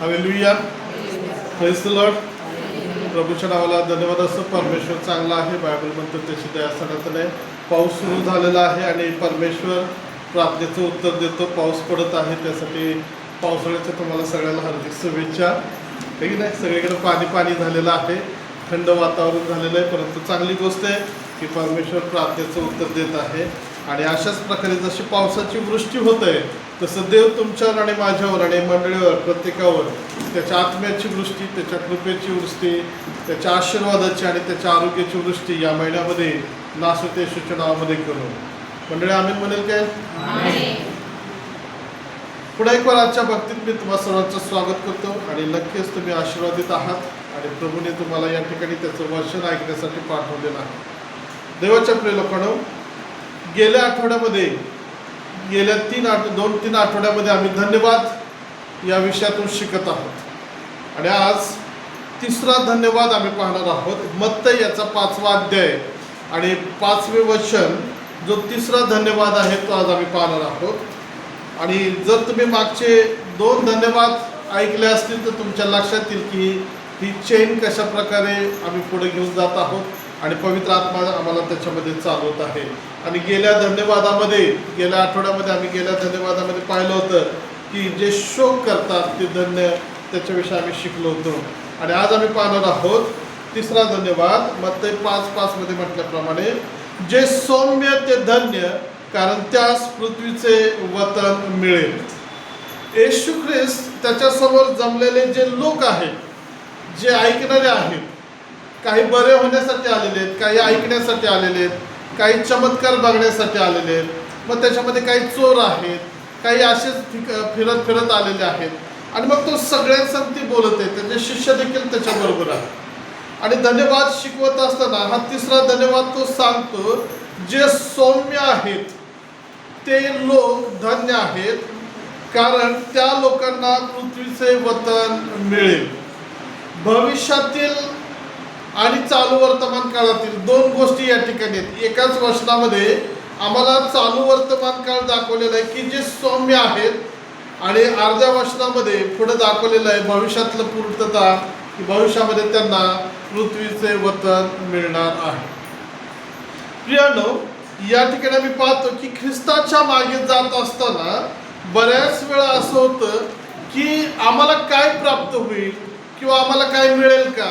Hallelujah, praise the lord. प्रभूच्या नावाला धन्यवाद असो. परमेश्वर चांगला आहे. बायबल म्हणतो त्याची दया सनातन आहे. पाऊस सुरू झालेला आहे आणि परमेश्वर प्रार्थनेचं उत्तर देतो. पाऊस पडत आहे, त्यासाठी पावसाळ्याच्या तुम्हाला सगळ्यांना हार्दिक शुभेच्छा. काही नाही, सगळीकडे पाणी पाणी झालेलं आहे, थंड वातावरण झालेलं आहे, परंतु चांगली गोष्ट आहे की परमेश्वर प्रार्थनेचं उत्तर देत आहे. आणि अशाच प्रकारे जशी पावसाची वृष्टी होत आहे तसं देव तुमच्यावर आणि माझ्यावर आणि मंडळीवर प्रत्येकावर त्याच्या आत्म्याची वृष्टी, त्याच्या कृपेची वृष्टी, त्याच्या आशीर्वादाची आणि त्याच्या आरोग्याची वृष्टी या महिन्यामध्ये नासते येशूच्या नावामध्ये करू. मंडळी आम्ही म्हणेल काय? पुन्हा एक वेळ आजच्या भक्तीत मी तुम्हा सर्वांचं स्वागत करतो आणि नक्कीच तुम्ही आशीर्वादित आहात आणि प्रभूने तुम्हाला या ठिकाणी त्याचं वचन ऐकण्यासाठी पाठवलेलं आहे. देवाच्या प्रिय लोकांनो, गेल्या आठवड्यामध्ये गेल्या 2-3 आठवड्यामध्ये आम्ही धन्यवाद या विषयातून शिकत आहोत आणि आज तिसरा धन्यवाद आम्ही पाहणार आहोत. मत्ती याचा 5वा अध्याय आणि 5वे वचन, जो तिसरा धन्यवाद आहे तो आज आम्ही पाहणार आहोत. आणि जर तुम्ही मागचे 2 धन्यवाद ऐकले असतील तर तुमच्या लक्षात येईल की ही चेन कशा प्रकारे आम्ही पुढे घेऊन जात आहोत आणि पवित्र आत्मा आम्हाला त्याच्यामध्ये चालवत आहे. आणि गेल्या आठवड्यामध्ये आम्ही गेल्या धन्यवादामध्ये पाहिलं होतं की जे शोक करतात ते धन्य, त्याच्याविषयी आम्ही शिकलो होतो. आणि आज आम्ही पाहणार आहोत तिसरा धन्यवाद. मत्ती 5:5 मध्ये म्हटल्याप्रमाणे, जे सौम्य ते धन्य, कारण त्यास पृथ्वीचे वतन मिळेल. येशू ख्रिस्त त्याच्यासमोर जमलेले जे लोक आहेत, जे ऐकणारे आहेत, काही बरे होण्यासाठी आलेले आहेत, काही ऐकण्यासाठी आलेले आहेत, काही चमत्कार बघण्यासाठी आलेले आहेत, मग त्याच्यामध्ये काही चोर आहेत, काही असेच फिरत आलेले आहेत. आणि मग तो सगळ्यांसंगती बोलत आहे, त्याचे शिष्य देखील त्याच्याबरोबर आहे. आणि धन्यवाद शिकवत असताना हा तिसरा धन्यवाद तो सांगतो, जे सौम्य आहेत ते लोक धन्य आहेत, कारण त्या लोकांना पृथ्वीचे वतन मिळेल. भविष्यातील आणि चालू वर्तमान काळातील 2 गोष्टी या ठिकाणी आहेत. एकाच वचनामध्ये आम्हाला चालू वर्तमान काळ दाखवलेला आहे की जे सौम्य आहेत, आणि अर्ध्या वचनामध्ये पुढे दाखवलेलं आहे भविष्यातलं पूर्तता, की भविष्यामध्ये त्यांना पृथ्वीचे वतन मिळणार आहे. प्रियानो, या ठिकाणी आम्ही पाहतो की ख्रिस्ताच्या मागे जात असताना बऱ्याच वेळा असं होतं की आम्हाला काय प्राप्त होईल किंवा आम्हाला काय मिळेल का,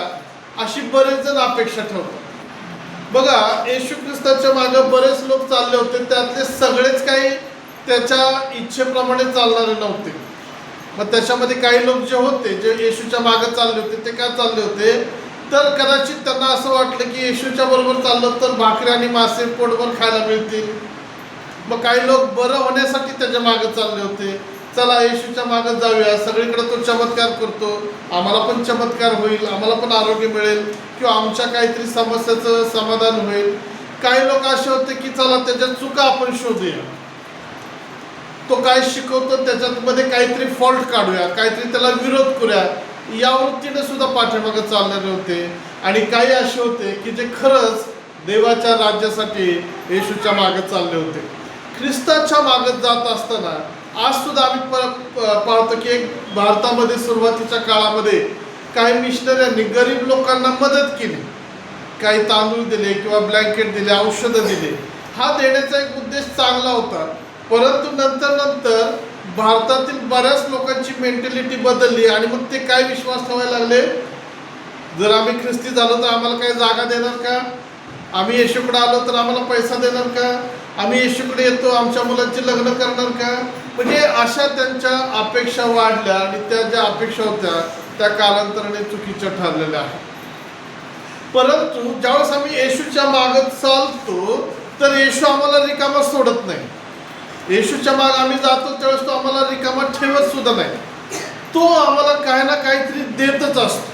अशी बरेच जण अपेक्षा ठेवतात. बघा, येशू ख्रिस्ताच्या मागे बरेच लोक चालले होते, त्यातले सगळेच काही त्याच्या इच्छेप्रमाणे चालणारे नव्हते. मग त्याच्यामध्ये काही लोक जे होते, जे येशूच्या मागे चालले होते, ते काय चालले होते, तर कदाचित त्यांना असं वाटलं की येशूच्या बरोबर चाललं तर भाकरी आणि मासे पोटभर खायला मिळतील. मग काही लोक बरं होण्यासाठी त्याच्या मागे चालले होते. चला येशूच्या मागे जाऊया, सगळीकडे तो चमत्कार करतो, आम्हाला पण चमत्कार होईल, आम्हाला पण आरोग्य मिळेल किंवा आमच्या काहीतरी समस्याचं समाधान होईल. काही लोक असे होते की चला त्याच्या चुका आपण शोधूया, तो काय शिकवतो त्याच्यामध्ये काहीतरी फॉल्ट काढूया, काहीतरी त्याला विरोध करूया, या वृत्तीने सुद्धा पाठीमागे चालणारे होते. आणि काही असे होते की जे खरंच देवाच्या राज्यासाठी येशूच्या मागे चालले होते. ख्रिस्ताच्या मागे जात असताना आज सुद्धा आम्ही पाहतो की एक भारतामध्ये सुरुवातीच्या काळामध्ये काही मिशनऱ्यांनी गरीब लोकांना मदत केली, काही तांदूळ दिले किंवा ब्लँकेट दिले, औषधं दिले. हा देण्याचा एक उद्देश चांगला होता, परंतु नंतर भारतातील बऱ्याच लोकांची मेंटॅलिटी बदलली आणि मग ते काय विश्वास ठेवायला लागले, जर आम्ही ख्रिस्ती झालो तर आम्हाला काही जागा देणार का, आम्ही येशूकडे आलो तर आम्हाला पैसा देणार का, आम्ही येशूकडे येतो आमच्या मुलांची लग्न करणार का. म्हणजे अशा त्यांच्या अपेक्षा वाढल्या आणि त्या ज्या अपेक्षा होत्या त्या कालांतराने चुकीच्या ठरलेल्या आहेत. परंतु ज्यावेळेस आम्ही येशूच्या मागत चालतो तर येशू आम्हाला रिकामा सोडत नाही. येशूच्या माग आम्ही जातो त्यावेळेस तो आम्हाला रिकामा ठेवत सुद्धा नाही. तो आम्हाला काही ना काहीतरी देतच असतो.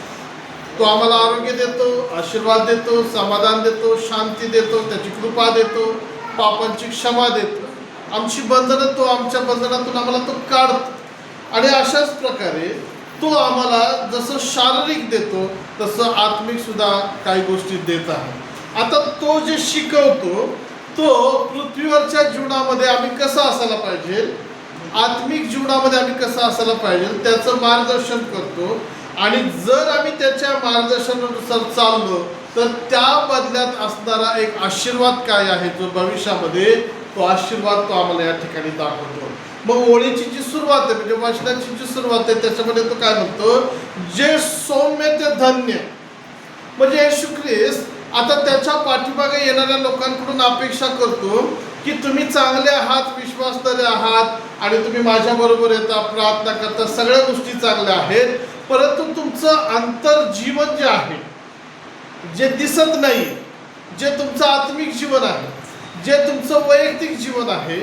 तो आम्हाला आरोग्य देतो, आशीर्वाद देतो, समाधान देतो, शांती देतो, त्याची कृपा देतो, पापांची क्षमा देतो, आमची बंधनं तो आमच्या बंधनातून आम्हाला तो काढतो. आणि अशाच प्रकारे तो आम्हाला जसं शारीरिक देतो तसं आत्मिक सुद्धा काही गोष्टी देत आहे. आता तो जे शिकवतो तो पृथ्वीवरच्या जीवनामध्ये आम्ही कसं असायला पाहिजे आत्मिक जीवनामध्ये आम्ही कसं असायला पाहिजे त्याचं मार्गदर्शन करतो. आणि जर आम्ही त्याच्या मार्गदर्शनानुसार चाललो तर त्या बदल्यात असणारा एक आशीर्वाद काय आहे जो भविष्यामध्ये तो आशीर्वाद तो आम्हाला या ठिकाणी दाखवतो. मग ओळीची जी सुरुवात आहे म्हणजे वचनाची जी सुरुवात आहे त्याच्यामध्ये तो काय म्हणतो, जे सौम्य ते धन्य. म्हणजे येशू ख्रिस्त आता त्याच्या पाठीमागे येणाऱ्या लोकांकडून अपेक्षा करतो की तुम्ही चांगले आहात, विश्वासणारे आहात आणि तुम्ही माझ्याबरोबर येता, प्रार्थना करता, सगळ्या गोष्टी चांगल्या आहेत, परंतु तुमचं अंतर्जीवन जे आहे, जे दिसत नाही, जे तुमचं आत्मिक जीवन आहे, जे तुमचं वैयक्तिक जीवन आहे,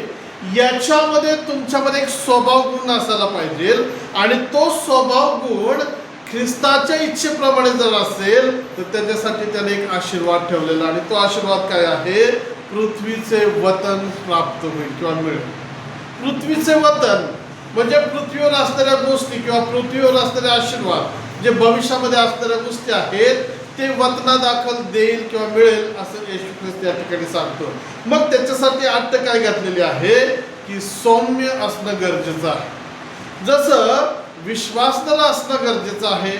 याच्यामध्ये तुमच्यामध्ये एक स्वभाव गुण असायला पाहिजे. आणि तो स्वभाव गुण ख्रिस्ताच्या इच्छेप्रमाणे जर असेल तर त्याच्यासाठी त्याने एक आशीर्वाद ठेवलेला. आणि तो आशीर्वाद काय आहे, पृथ्वीचे वतन प्राप्त होईल किंवा मिळेल. पृथ्वीचे वतन म्हणजे पृथ्वीवर असणाऱ्या गोष्टी किंवा पृथ्वीवर असणारे आशीर्वाद जे भविष्यामध्ये असणाऱ्या गोष्टी आहेत ते वतनादाखल देईल किंवा मिळेल असं येशू ख्रिस्त या ठिकाणी सांगतो. मग त्याच्यासाठी अट काय घातलेली आहे की सौम्य असणं गरजेचं आहे. जसं विश्वासणारा असणं गरजेचं आहे,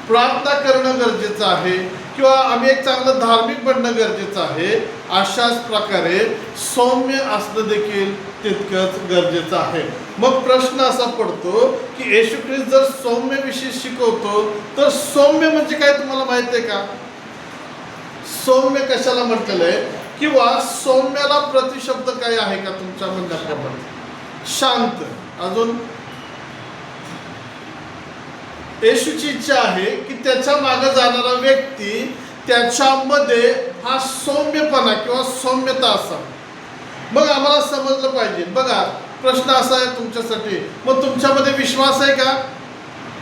प्रार्थना करणं गरजेचं आहे किंवा आम्ही एक चांगलं धार्मिक बनणं गरजेचं आहे, अशाच प्रकारे सौम्य असणं देखील तितकंच गरजेचं आहे. मग प्रश्न असा पडतो की येशू ख्रिस्त जर सौम्यविषयी शिकवतो तर सौम्य म्हणजे काय तुम्हाला माहिती आहे का? सौम्य कशाला म्हटलेलं आहे किंवा सौम्याला प्रतिशब्द काय आहे का तुमच्या म्हणण्याप्रमाणे? शांत. अजून येशूची इच्छा आहे की त्याच्या मागे जाणारा व्यक्ती त्याच्यामध्ये हा सौम्यपणा किंवा सौम्यता असावी. मग आम्हाला समजलं पाहिजे. बघा प्रश्न असा आहे तुमच्यासाठी, मग तुमच्यामध्ये विश्वास आहे का?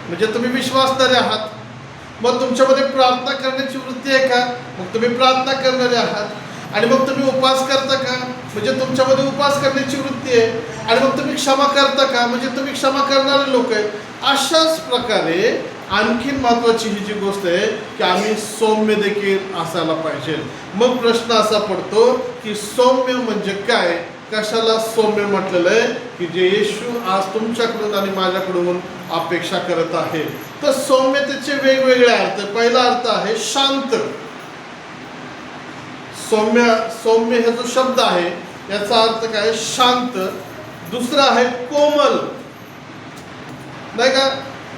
म्हणजे तुम्ही विश्वासणारे आहात. मग तुमच्यामध्ये प्रार्थना करण्याची वृत्ती आहे का? मग तुम्ही प्रार्थना करणारे आहात. आणि मग तुम्ही उपवास करता का? म्हणजे तुमच्यामध्ये उपवास करण्याची वृत्ती आहे. आणि मग तुम्ही क्षमा करता का? म्हणजे तुम्ही क्षमा करणारे लोक आहेत. अशाच प्रकारे आणखीन महत्त्वाची ही जी गोष्ट आहे की आम्ही सौम्य देखील असायला पाहिजे. मग प्रश्न असा पडतो की सौम्य म्हणजे काय? कशाला सौम्य म्हटलेलं आहे की जे येशू आज तुमच्याकडून आणि माझ्याकडून अपेक्षा करत आहे. तर सौम्यतेचे वेगवेगळे अर्थ. पहिला अर्थ आहे शांत. सौम्य हे जो शब्द आहे याचा अर्थ काय? शांत. दुसरा आहे कोमल. नाही का?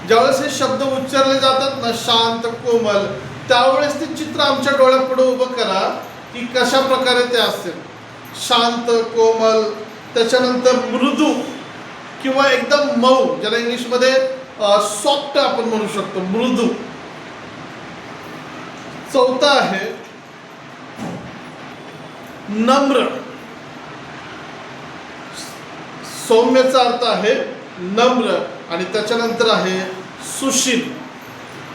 ज्यावेळेस हे शब्द उच्चारले जातात ना, शांत, कोमल, त्यावेळेस ते चित्र आमच्या डोळ्यापुढे उभं करा की कशा प्रकारे ते असेल. शांत, कोमल, त्याच्यानंतर मृदू किंवा एकदम मऊ, ज्याला इंग्लिशमध्ये सॉफ्ट आपण म्हणू शकतो, मृदू. चौथा आहे नम्र. सौम्याचा अर्थ आहे नम्र. आणि त्याच्यानंतर आहे सुशील.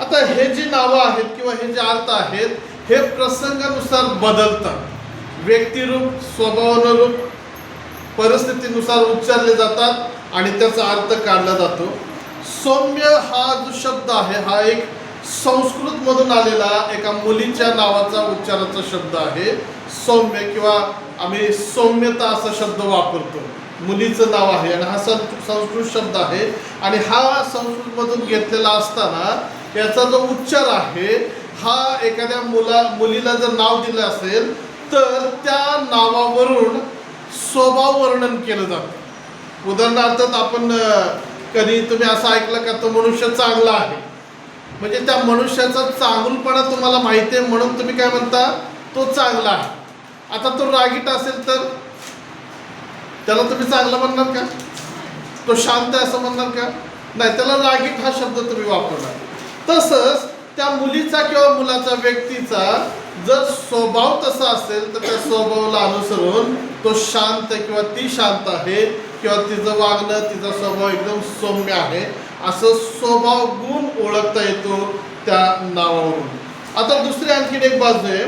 आता हे जी नावं आहेत किंवा हे जे अर्थ आहेत हे प्रसंगानुसार बदलतात. व्यक्तिरूप, स्वभावानुरूप, परिस्थितीनुसार उच्चारले जातात आणि त्याचा अर्थ काढला जातो. सौम्य हा जो शब्द आहे हा एक संस्कृतमधून आलेला एका मुलीच्या नावाचा उच्चाराचा शब्द आहे. सौम्य किंवा आम्ही सौम्यता असा शब्द वापरतो. मुलीचं नाव आहे आणि हा संस्कृत शब्द आहे. आणि हा संस्कृतमधून घेतलेला असताना याचा जो उच्चार आहे हा एखाद्या मुलीला जर नाव दिलं असेल तर त्या नावावरून स्वभाव वर्णन केलं जातं. उदाहरणार्थ आपण कधी तुम्ही असं ऐकलं का तो मनुष्य चांगला आहे, म्हणजे त्या मनुष्याचा चांगुलपणा तुम्हाला माहिती आहे म्हणून तुम्ही काय म्हणता, तो चांगला आहे. आता तो रागीट असेल तर त्याला तुम्ही चांगलं म्हणणार का? तो शांत आहे असं म्हणणार का? नाही, त्याला रागीट हा शब्द तुम्ही वापरणार. तसंच त्या मुलीचा किंवा मुलाचा, व्यक्तीचा जर स्वभाव तसा असेल तर त्या स्वभावाला अनुसरून तो शांत किंवा ती शांत आहे किंवा तिचं वागणं, तिचा स्वभाव एकदम सौम्य आहे असं स्वभाव गुण ओळखता येतो त्या नावावरून. आता दुसरी आणखीन एक बाजू आहे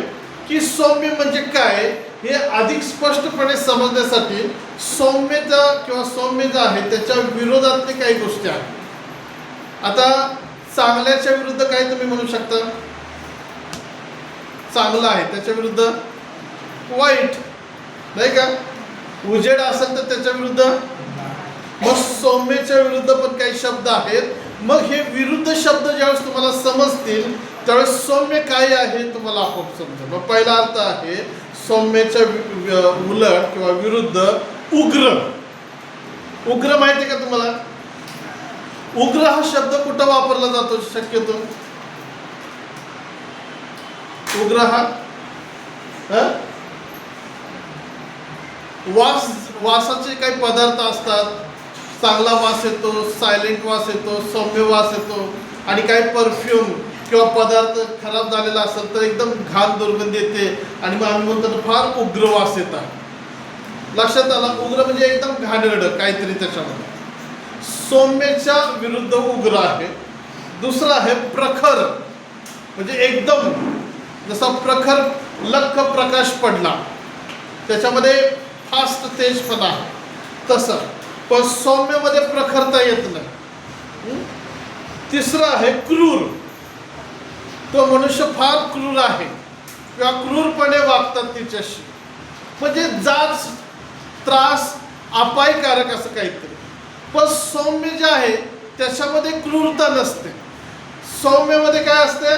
की सौम्य म्हणजे काय हे अधिक स्पष्टपणे समजण्यासाठी सौम्यता किंवा सौम्य जे आहे त्याच्या विरोधातली काही गोष्टी आहेत. आता चांगल्याच्या विरुद्ध काय तुम्ही म्हणू शकता? चांगलं आहे त्याच्या विरुद्ध वाईट, नाही का? उजेड असेल तर त्याच्या विरुद्ध मग सौम्यच्या विरुद्ध पण काही शब्द आहेत. मग हे विरुद्ध शब्द ज्यावेळेस तुम्हाला समजतील त्यावेळेस सौम्य काय आहे तुम्हाला आपोआप समजेल. मग पहिला अर्थ आहे सौम्यच्या उलट किंवा विरुद्ध उग्र. उग्र माहिती आहे का तुम्हाला? उग्र हा शब्द कुठं वापरला जातो शक्यतो? उग्र हा वासाचे काही पदार्थ असतात. चांगला वास येतो, सायलेंट वास येतो, सौम्य वास येतो. आणि काही परफ्यूम किंवा पदार्थ खराब झालेला असेल तर एकदम घाण दुर्गंधी येते आणि मग आम्ही म्हणतो फार उग्र वास येतात. लक्षात आलं? उग्र म्हणजे एकदम घाणेरडं काहीतरी त्याच्यामध्ये. सौम्यच्या विरुद्ध उग्र आहे. दुसरा आहे प्रखर, म्हणजे एकदम जसा प्रखर लख्ख प्रकाश पडला त्याच्यामध्ये फास्ट तेजपणा आहे तसं. पण सौम्यमध्ये प्रखरता येत नाही. तिसरा आहे क्रूर. तो मनुष्य फार क्रूर आहे किंवा क्रूरपणे वागतात तिच्याशी, म्हणजे जाच त्रास अपायकारक असं काहीतरी. पण सौम्य जे आहे त्याच्यामध्ये क्रूरता नसते. सौम्यमध्ये काय असते?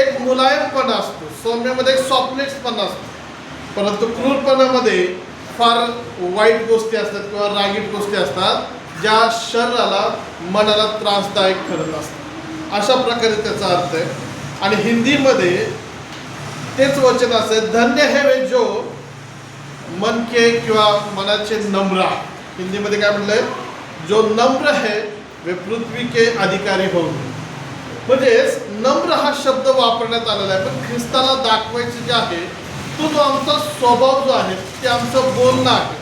एक मुलायमपणा असतो. सौम्यमध्ये एक सॉफ्टनेसपणा असतो. परंतु क्रूरपणामध्ये फार वाईट गोष्टी असतात किंवा रागीट गोष्टी असतात ज्या शरीराला मनाला त्रासदायक ठरत असतात. अशा प्रकारे त्याचा अर्थ आहे. आणि हिंदीमध्ये तेच वचन असे, धन्य है वे जो मन के किंवा मनाचे नम्र. हिंदीमध्ये काय म्हणलंय? जो नम्र है वे पृथ्वी के अधिकारी होंगे. म्हणजेच नम्र हा शब्द वापरण्यात आलेला आहे. पण ख्रिस्ताला दाखवायचे जे आहे तो आमचा स्वभाव जो आहे ते आमचं बोलणं आहे.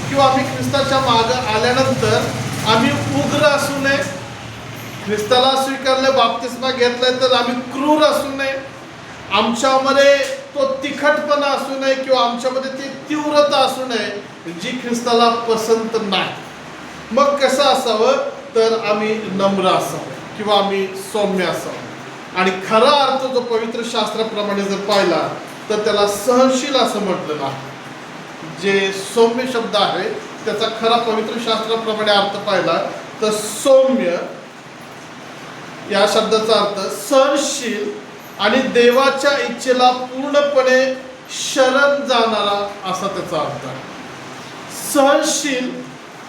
किंवा आम्ही ख्रिस्ताच्या मागं आल्यानंतर आम्ही उग्र असू नये. ख्रिस्ताला स्वीकारले, बाप्तिस्मा घेतलाय तर आम्ही क्रूर असू नये. आमच्यामध्ये तो तिखटपणा असू नये किंवा आमच्यामध्ये ती तीव्रता असू नये जी ख्रिस्ताला पसंत नाही. मग कसं असावं? तर आम्ही नम्र असावं किंवा आम्ही सौम्य असावं. आणि खरा अर्थ जो पवित्र शास्त्राप्रमाणे जर पाहिला तर त्याला सहनशील असं म्हटलेलं आहे. जे सौम्य शब्द आहे त्याचा खरा पवित्र शास्त्राप्रमाणे अर्थ पाहिला तर सौम्य या शब्दाचा अर्थ सहनशील आणि देवाच्या इच्छेला पूर्णपणे शरण जाणारा असा त्याचा अर्थ आहे. सहनशील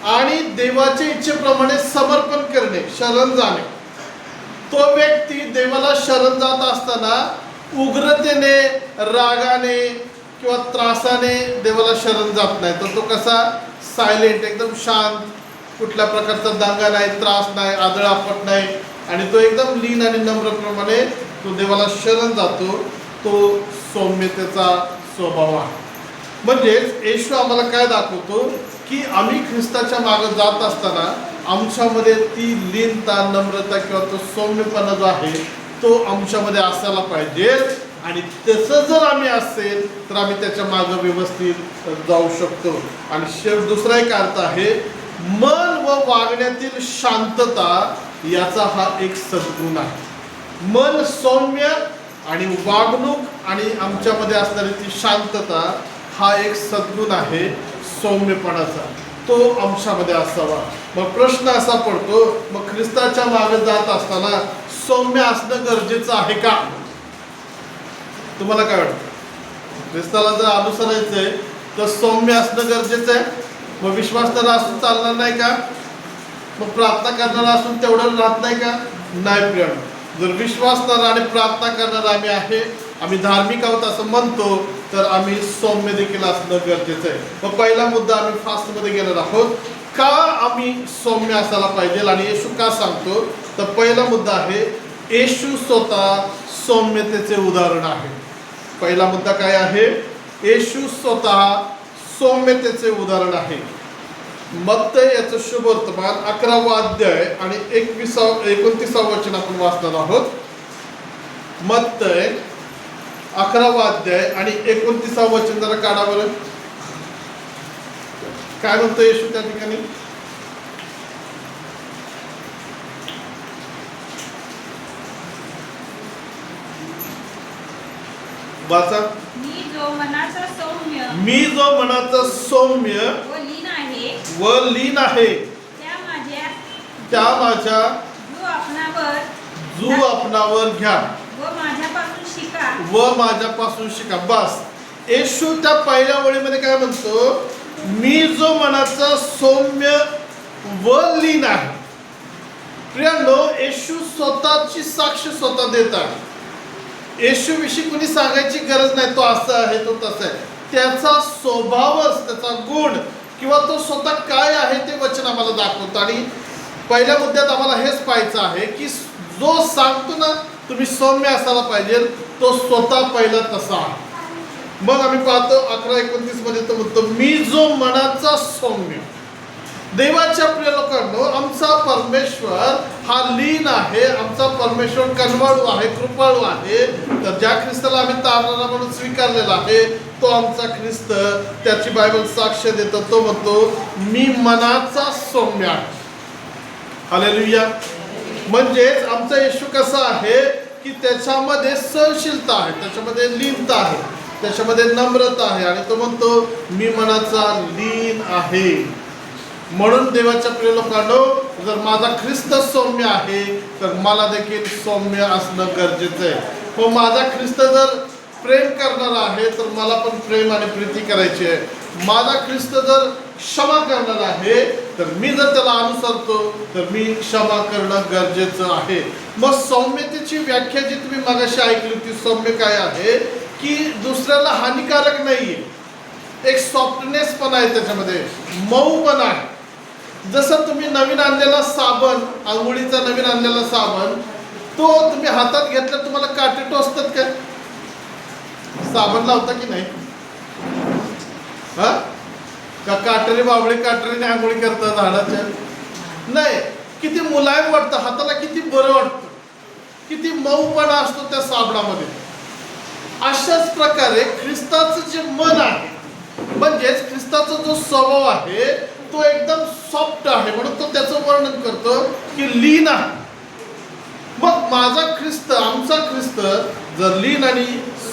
आणि देवाच्या इच्छेप्रमाणे समर्पण करणे, शरण जाणे. तो व्यक्ती देवाला शरण जात असताना उग्रतेने, रागाने किंवा त्रासाने देवाला शरण जात नाही. तर तो कसा? सायलेंट, एकदम शांत, कुठल्या प्रकारचा दांगा नाही, त्रास नाही, आदळआपट नाही. आणि तो एकदम लीन आणि नम्रप्रमाणे तो देवाला शरण जातो. तो सौम्यतेचा स्वभाव आहे. म्हणजेच येशू आम्हाला काय दाखवतो की आम्ही ख्रिस्ताच्या मागे जात असताना आमच्यामध्ये ती लीनता, नम्रता किंवा तो सौम्यपणा जो आहे तो आमच्यामध्ये असायला पाहिजे. आणि तसं जर आम्ही असेल तर आम्ही त्याच्या मागे व्यवस्थित जाऊ शकतो. आणि दुसरा एक अर्थ आहे मन व वागण्यातील शांतता. याचा हा एक सद्गुण आहे. मन सौम्य आणि वागणूक आणि आमच्यामध्ये असणारी ती शांतता हा एक सद्गुण आहे सौम्यपणाचा. तो आमच्यामध्ये असावा. मग प्रश्न असा पडतो, मग ख्रिस्ताच्या मागे जात असताना सौम्य असणं गरजेचं आहे का? तुम्हाला काय वाटतं? ख्रिस्ताला जर अनुसरायचंय तर सौम्य असणं गरजेचं आहे. मग विश्वासणारा असून चालणार नाही का? मग प्रार्थना करणारा असून तेवढं राहत नाही का? नाही प्रिय. जर विश्वासणारा आणि प्रार्थना करणारा आम्ही आहे, आम्ही धार्मिक आहोत असं म्हणतो तर आम्ही सौम्य देखील असणं गरजेचं आहे. मग पहिला मुद्दा आम्ही फास्टमध्ये गेलेलो आहोत. का आम्ही सौम्य असायला पाहिजे आणि येशू का सांगतो? तर पहिला मुद्दा आहे येशू स्वतः सौम्यतेचे उदाहरण आहे. पहिला मुद्दा काय आहे? येशू स्वतः सौम्यतेचे उदाहरण आहे. मत्तय याचं शुभ वर्तमान 11वा अध्याय आणि 29वा वचन आपण वाचणार आहोत. मत्तय 11वा अध्याय आणि 29वा वचन जरा काढा बरं. काय म्हणतो येशू त्या ठिकाणी? वाचा. मी जो मनाचा सौम्य व लीन आहे त्या माझ्या जू आपणावर घ्या व माझ्यापासून शिका. बस, येशू त्या पहिल्या ओळीमध्ये काय म्हणतो, मी जो मनाचा सौम्य व लीन आहे. प्रियांनो, येशू स्वतःची साक्ष स्वतः देतात. येशू विषयी कोणी सांगायची गरज नाही, तो असा आहे, तो तसा आहे. त्याचा स्वभावच, त्याचा गुण किंवा तो स्वतः काय आहे ते वचन आम्हाला दाखवतो. आणि पहिल्या मुद्द्यात आम्हाला हेच पाहायचं आहे की जो सांगतो ना तुम्ही सौम्य असायला पाहिजे, तो स्वतः पहिला तसा आहे. मग आम्ही पाहतो 11:29 मध्ये तो म्हणतो, मी जो मनाचा सौम्य. देवाच्या प्रिय लोकांनो, आमचा परमेश्वर हा लीन आहे. आमचा परमेश्वर कनवाळू आहे, कृपाळू आहे. तर ज्या ख्रिस्ताला आम्ही तारणारा म्हणून स्वीकारलेला आहे, तो आमचा ख्रिस्त. त्याची बायबल साक्ष देतो. तो म्हणतो, मी मनाचा सौम्य आहे. हालेलुया. म्हणजेच आमचा येशू कसा आहे की त्याच्यामध्ये सहनशीलता आहे, त्याच्यामध्ये लीनता आहे, त्याच्यामध्ये नम्रता आहे. आणि तो म्हणतो, मी मनाचा लीन आहे. म्हणून देवाच्या प्रिय लोकांनो, जर माझा ख्रिस्त सौम्य आहे तर मला देखील सौम्य असणं गरजेचं आहे. हो, माझा ख्रिस्त जर प्रेम करणारा आहे तर मला पण प्रेम आणि प्रीती करायची आहे. माझा ख्रिस्त जर क्षमा करणार आहे तर मी जर त्याला अनुसरतो तर मी क्षमा करणं गरजेचं आहे. मग सौम्यतेची व्याख्या जी तुम्ही मगाशी ऐकली होती, सौम्य काय आहे की दुसऱ्याला हानिकारक नाहीये, एक सॉफ्टनेस पण आहे, त्याच्यामध्ये मऊ पण आहे. जसं तुम्ही नवीन आणलेला साबण, आंघोळीचा नवीन आणलेला साबण, तो तुम्ही हातात घेतला तुम्हाला काटे टोचतात काय? साबण लावता की नाही? हा का काटरी बाबळे काटरीने आंघोळी करतात झाडाच्या? नाही. किती मुलायम वाटतं हाताला, किती बरं वाटतं, किती मऊपणा असतो त्या साबणामध्ये. अशाच प्रकारे ख्रिस्ताचं जे मन आहे, म्हणजेच ख्रिस्ताचा जो स्वभाव आहे तो एकदम सॉफ्ट आहे. म्हणून तो त्याचं वर्णन करतो की लीन आहे. मग माझा ख्रिस्त, आमचा ख्रिस्त जर लीन आणि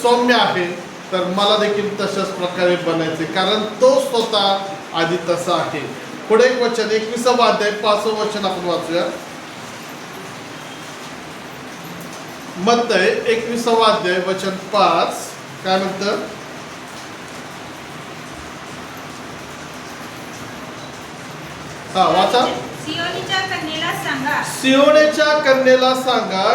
सौम्य आहे तर मला देखील तशाच प्रकारे बनायचे, कारण तो स्वतः आधी तसा आहे. पुढे एक वचन 21वा अध्याय 5वं वचन आपण वाचूया. मत्तय 21वा अध्याय वचन 5 काय म्हणतं? हा वाचा. सियोनीच्या कन्येला सांगा, सियोनेच्या कन्येला सांगा,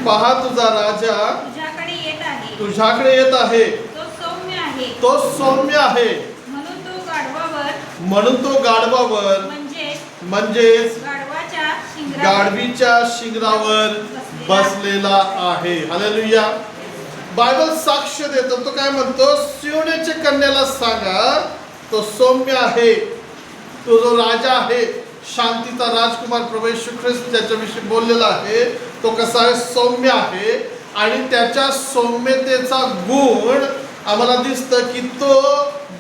पहा तुझा राजा तुझ्याकडे येत आहे, तुझ्याकडे येत आहे. तो सौम्य आहे, तो सौम्य आहे. म्हणून तो गाढवावर, म्हणून तो गाढवावर म्हणजेच गाढवीच्या शिंगरावर बसलेला आहे. हालेलुया. बायबल साक्ष देतो. तो काय म्हणतो? सियोनेच्या कन्येला सांगा, तो सौम्य आहे. तो जो राजा आहे, शांतीचा राजकुमार प्रभू येशू ख्रिस्त त्याच्याविषयी बोललेला आहे, तो कसा आहे? सौम्य आहे. आणि त्याच्या सौम्यतेचा गुण आम्हाला दिसतं की तो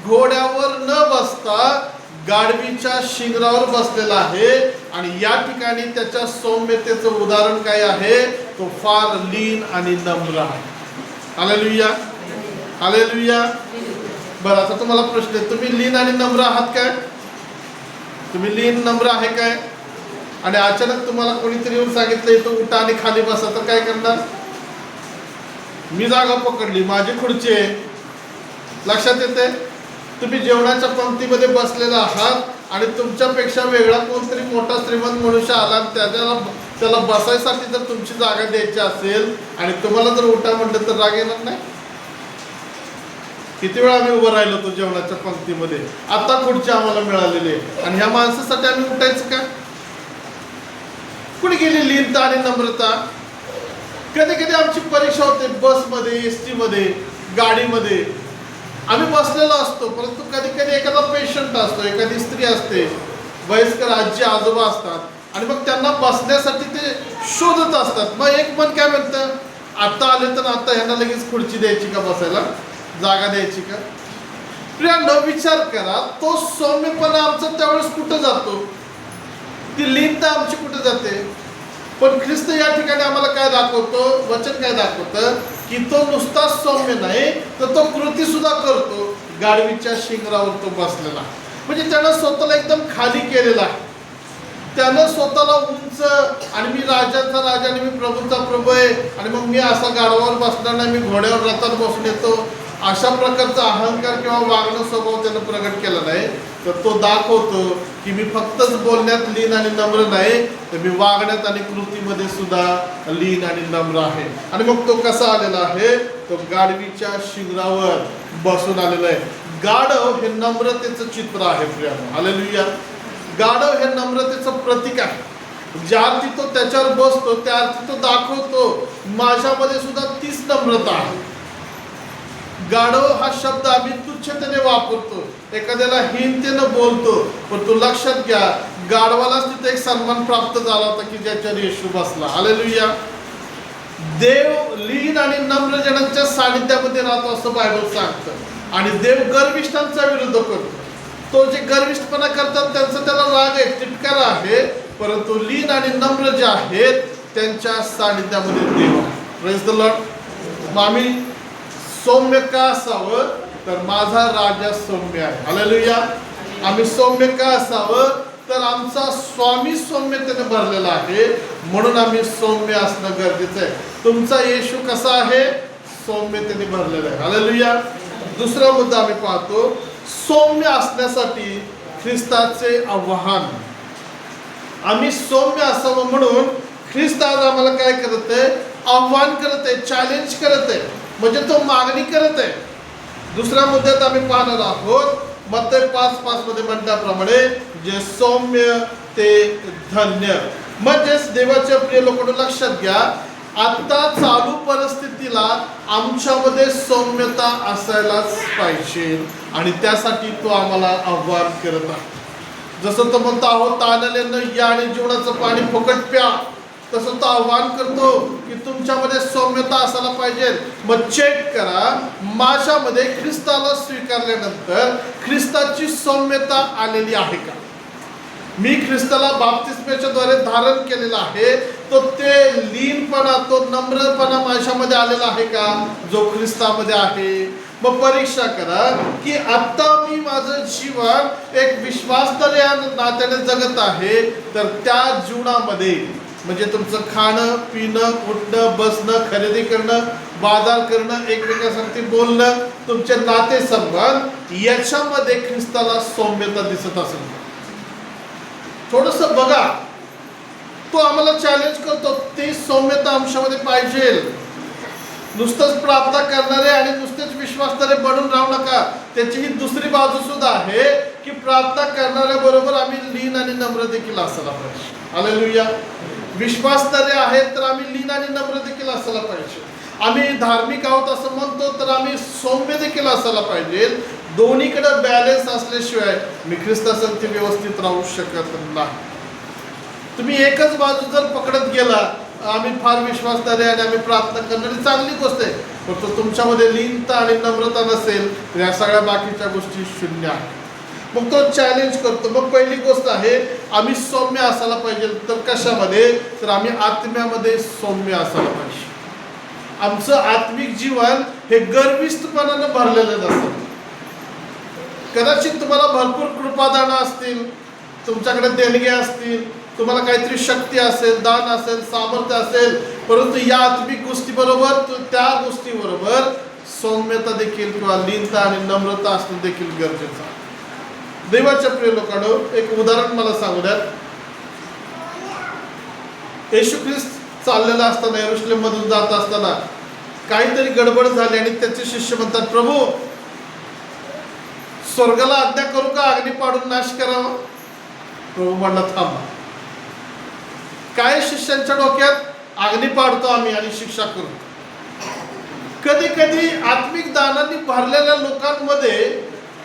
घोड्यावर न बसता गाढवीच्या शिंगरावर बसलेला आहे. आणि या ठिकाणी त्याच्या सौम्यतेचं उदाहरण काय आहे? तो फार लीन आणि नम्र आहे. Hallelujah, hallelujah. बरं, आता तुम्हाला प्रश्न आहे, तुम्ही लीन आणि नम्र आहात काय? तुम्ही लीन नम्र आहे काय? आणि अचानक तुम्हाला कोणीतरी येऊन सांगितलं तो उठा आणि खाली बसा, तर काय करणार? मी जागा पकडली, माझी खुर्ची आहे. लक्षात येते? तुम्ही जेवणाच्या पंक्तीमध्ये बसलेला आहात आणि तुमच्यापेक्षा वेगळा कोणतरी मोठा श्रीमंत मनुष्य आला, त्याला बसायसाठी जर तुमची जागा द्यायची असेल आणि तुम्हाला जर उठा म्हटलं तर राग येणार नाही? किती वेळा आम्ही उभं राहिलो होतो जेवणाच्या पंक्तीमध्ये, आता खुर्ची आम्हाला मिळालेली आहे आणि ह्या माणसासाठी आम्ही उठायचं का? कुठे गेली लीनता आणि नम्रता? कधी कधी आमची परीक्षा होते बसमध्ये, एस टीमध्ये, गाडीमध्ये आम्ही बसलेलो असतो, परंतु कधी कधी एखादा पेशंट असतो, एखादी स्त्री असते, वयस्कर आजी आजोबा असतात आणि मग त्यांना बसण्यासाठी ते शोधत असतात. मग एक मन काय म्हणतं, आता आले तर आता ह्यांना लगेच खुर्ची द्यायची का, बसायला जागा द्यायची का? प्रियांनो, विचार करा, तो सौम्यपणा आमचा त्यावेळेस कुठं जातो? ती लीनता आमची कुठं जाते? पण ख्रिस्त या ठिकाणी आम्हाला काय दाखवतो? वचन काय दाखवतं की तो नुसता सौम्य नाही तर तो कृती सुद्धा करतो. गाढवीच्या शिंगरावर तो बसलेला, म्हणजे त्यानं स्वतःला एकदम खाली केलेला आहे. त्यानं स्वतःला उंच आणि मी राजाचा राजा आणि मी प्रभूचा प्रभू आहे आणि मग मी असा गाढवावर बसणार नाही, मी घोड्यावर रथात बसून येतो, अशा प्रकारचा अहंकार किंवा वागणं स्वभाव त्यानं प्रगट केला नाही. तर तो दाखवतो की मी फक्तच बोलण्यात लीन आणि नम्र नाही, तर मी वागण्यात आणि कृतीमध्ये सुद्धा लीन आणि नम्र आहे. आणि मग तो कसा आलेला आहे? तो गाढवीच्या शिंगरावर बसून आलेला आहे. गाढव हे नम्रतेचं चित्र आहे प्रियानो. हालेलुया. गाढव हे नम्रतेचं प्रतीक आहे. ज्या अर्थी तो त्याच्यावर बसतो त्या अर्थी तो दाखवतो माझ्यामध्ये सुद्धा तीच नम्रता आहे. गाढव हा शब्द आम्ही तुच्छतेने वापरतो, एखाद्याला हीनतेनं बोलतो, पण तू लक्षात घ्या गाढवालाच तिथे एक सन्मान प्राप्त झाला होता की ज्याच्यावर येशू बसला. हालेलुया. देव लीन आणि नम्र जनांच्या सानिध्यामध्ये राहतो असं बायबल सांगतं. आणि देव गर्विष्ठांचा विरोध करतो. तो जे गर्विष्ठपणा करतात त्यांचा त्याला राग आहे, तिटकार आहे, परंतु लीन आणि नम्र जे आहेत त्यांच्या सानिध्यामध्ये देव आहे. Praise the Lord. मग आम्ही सौम्य का असावं? तर माझा राजा सौम्य आहे. हालेलुया. आम्ही सौम्य का असावं? तर आमचा स्वामी सौम्यतेने भरलेला आहे, म्हणून आम्ही सौम्य असणं गरजेचं आहे. तुमचा येशू कसा आहे? सौम्यतेने भरलेला आहे. हालेलुया. दुसरा मुद्दा आम्ही पाहतो, सौम्य असण्यासाठी ख्रिस्ताचे आव्हान. आम्ही सौम्य असावं म्हणून ख्रिस्त आज आम्हाला काय करत आहे? आव्हान करत आहे, चॅलेंज करत आहे, म्हणजे तो मागणी करत आहे. दुसऱ्या मुद्द्यात आम्ही पाहणार आहोत, मत्तई 5:5 मध्ये म्हटल्याप्रमाणे जे सौम्य ते धन्य. म्हणजेच देवाच्या प्रिय लोकांनो लक्षात घ्या, आता चालू परिस्थितीला आमच्यामध्ये सौम्यता असायलाच पाहिजे आणि त्यासाठी तो आम्हाला आव्हान करत आहे. जसं तो म्हणतो आहोत ताणलेलं या आणि जीवनाचं पाणी फुकट प्या, तसं तो आव्हान करतो की तुमच्यामध्ये सौम्यता असायला पाहिजे. मग चेक करा माझ्यामध्ये ख्रिस्ताला स्वीकारल्यानंतर ख्रिस्ताची सौम्यता आलेली आहे का? मी ख्रिस्ताला बाप्तिस्मेच्या द्वारे धारण केलेला आहे, तो ते लीनपणा, तो नम्रपणा माझ्यामध्ये आलेला आहे का जो ख्रिस्तामध्ये आहे? मग परीक्षा करा की आता मी माझं जीवन एक विश्वासदार या नात्याने जगत आहे, तर त्या जीवनामध्ये म्हणजे तुमचं खाणं पिणं उठणं बसणं खरेदी करणं बाजार करणं एकमेकांसाठी बोलणं तुमचे नातेसंबंध याच्यामध्ये ख्रिस्ताला सौम्यता दिसत असेल थोडंसं बघा. तो आम्हाला चॅलेंज करतो, ते सौम्यता आमच्यामध्ये पाहिजे. नुसतंच प्रार्थना करणारे आणि नुसतेच विश्वासणारे बनून राहू नका. त्याची ही दुसरी बाजू सुद्धा आहे की प्रार्थना करणाऱ्या बरोबर आम्ही लीन आणि नम्र देखील असायला पाहिजे. हालेलुया. विश्वासणारे आहेत तर आम्ही लीन आणि नम्र देखील असायला पाहिजे. आम्ही धार्मिक आहोत असं म्हणतो तर आम्ही सौम्य देखील असायला पाहिजे. दोन्हीकडे बॅलन्स असल्याशिवाय मी ख्रिस्तासंगती व्यवस्थित राहू शकत नाही. तुम्ही एकच बाजू जर पकडत गेला, आम्ही फार विश्वासणारे आणि आम्ही प्रार्थना करणारी चांगली गोष्ट आहे, पण तुमच्यामध्ये लीनता आणि नम्रता नसेल तर या सगळ्या बाकीच्या गोष्टी शून्य आहेत. मग तो चॅलेंज करतो. मग पहिली गोष्ट आहे आम्ही सौम्य असायला पाहिजे. तर कशामध्ये? तर आम्ही आत्म्यामध्ये सौम्य असायला पाहिजे. आमचं आत्मिक जीवन हे गर्विष्ठपणानं भरलेलं नसतं. कदाचित तुम्हाला भरपूर कृपादान असतील, तुमच्याकडे देणगे असतील, तुम्हाला काहीतरी शक्ती असेल, दान असेल, सामर्थ्य असेल, परंतु या आत्मिक गोष्टीबरोबर त्या गोष्टीबरोबर सौम्यता देखील किंवा लीनता आणि नम्रता असणं देखील गरजेचं आहे. देवाच्या प्रिय लोकांनो, एक उदाहरण मला सांगू द्या. येशू ख्रिस्त चाललेला असताना यरूशलेम मधून जात असताना काहीतरी गडबड झाली आणि त्याचे शिष्य म्हणतात, प्रभू स्वर्गाला आज्ञा करू का अग्नी पाडून नाश करावा? प्रभू म्हणला थांबा. काय शिष्यांच्या डोक्यात? अग्नी पाडतो आम्ही आणि शिक्षा करतो. कधी कधी आत्मिक दानांनी भरलेल्या लोकांमध्ये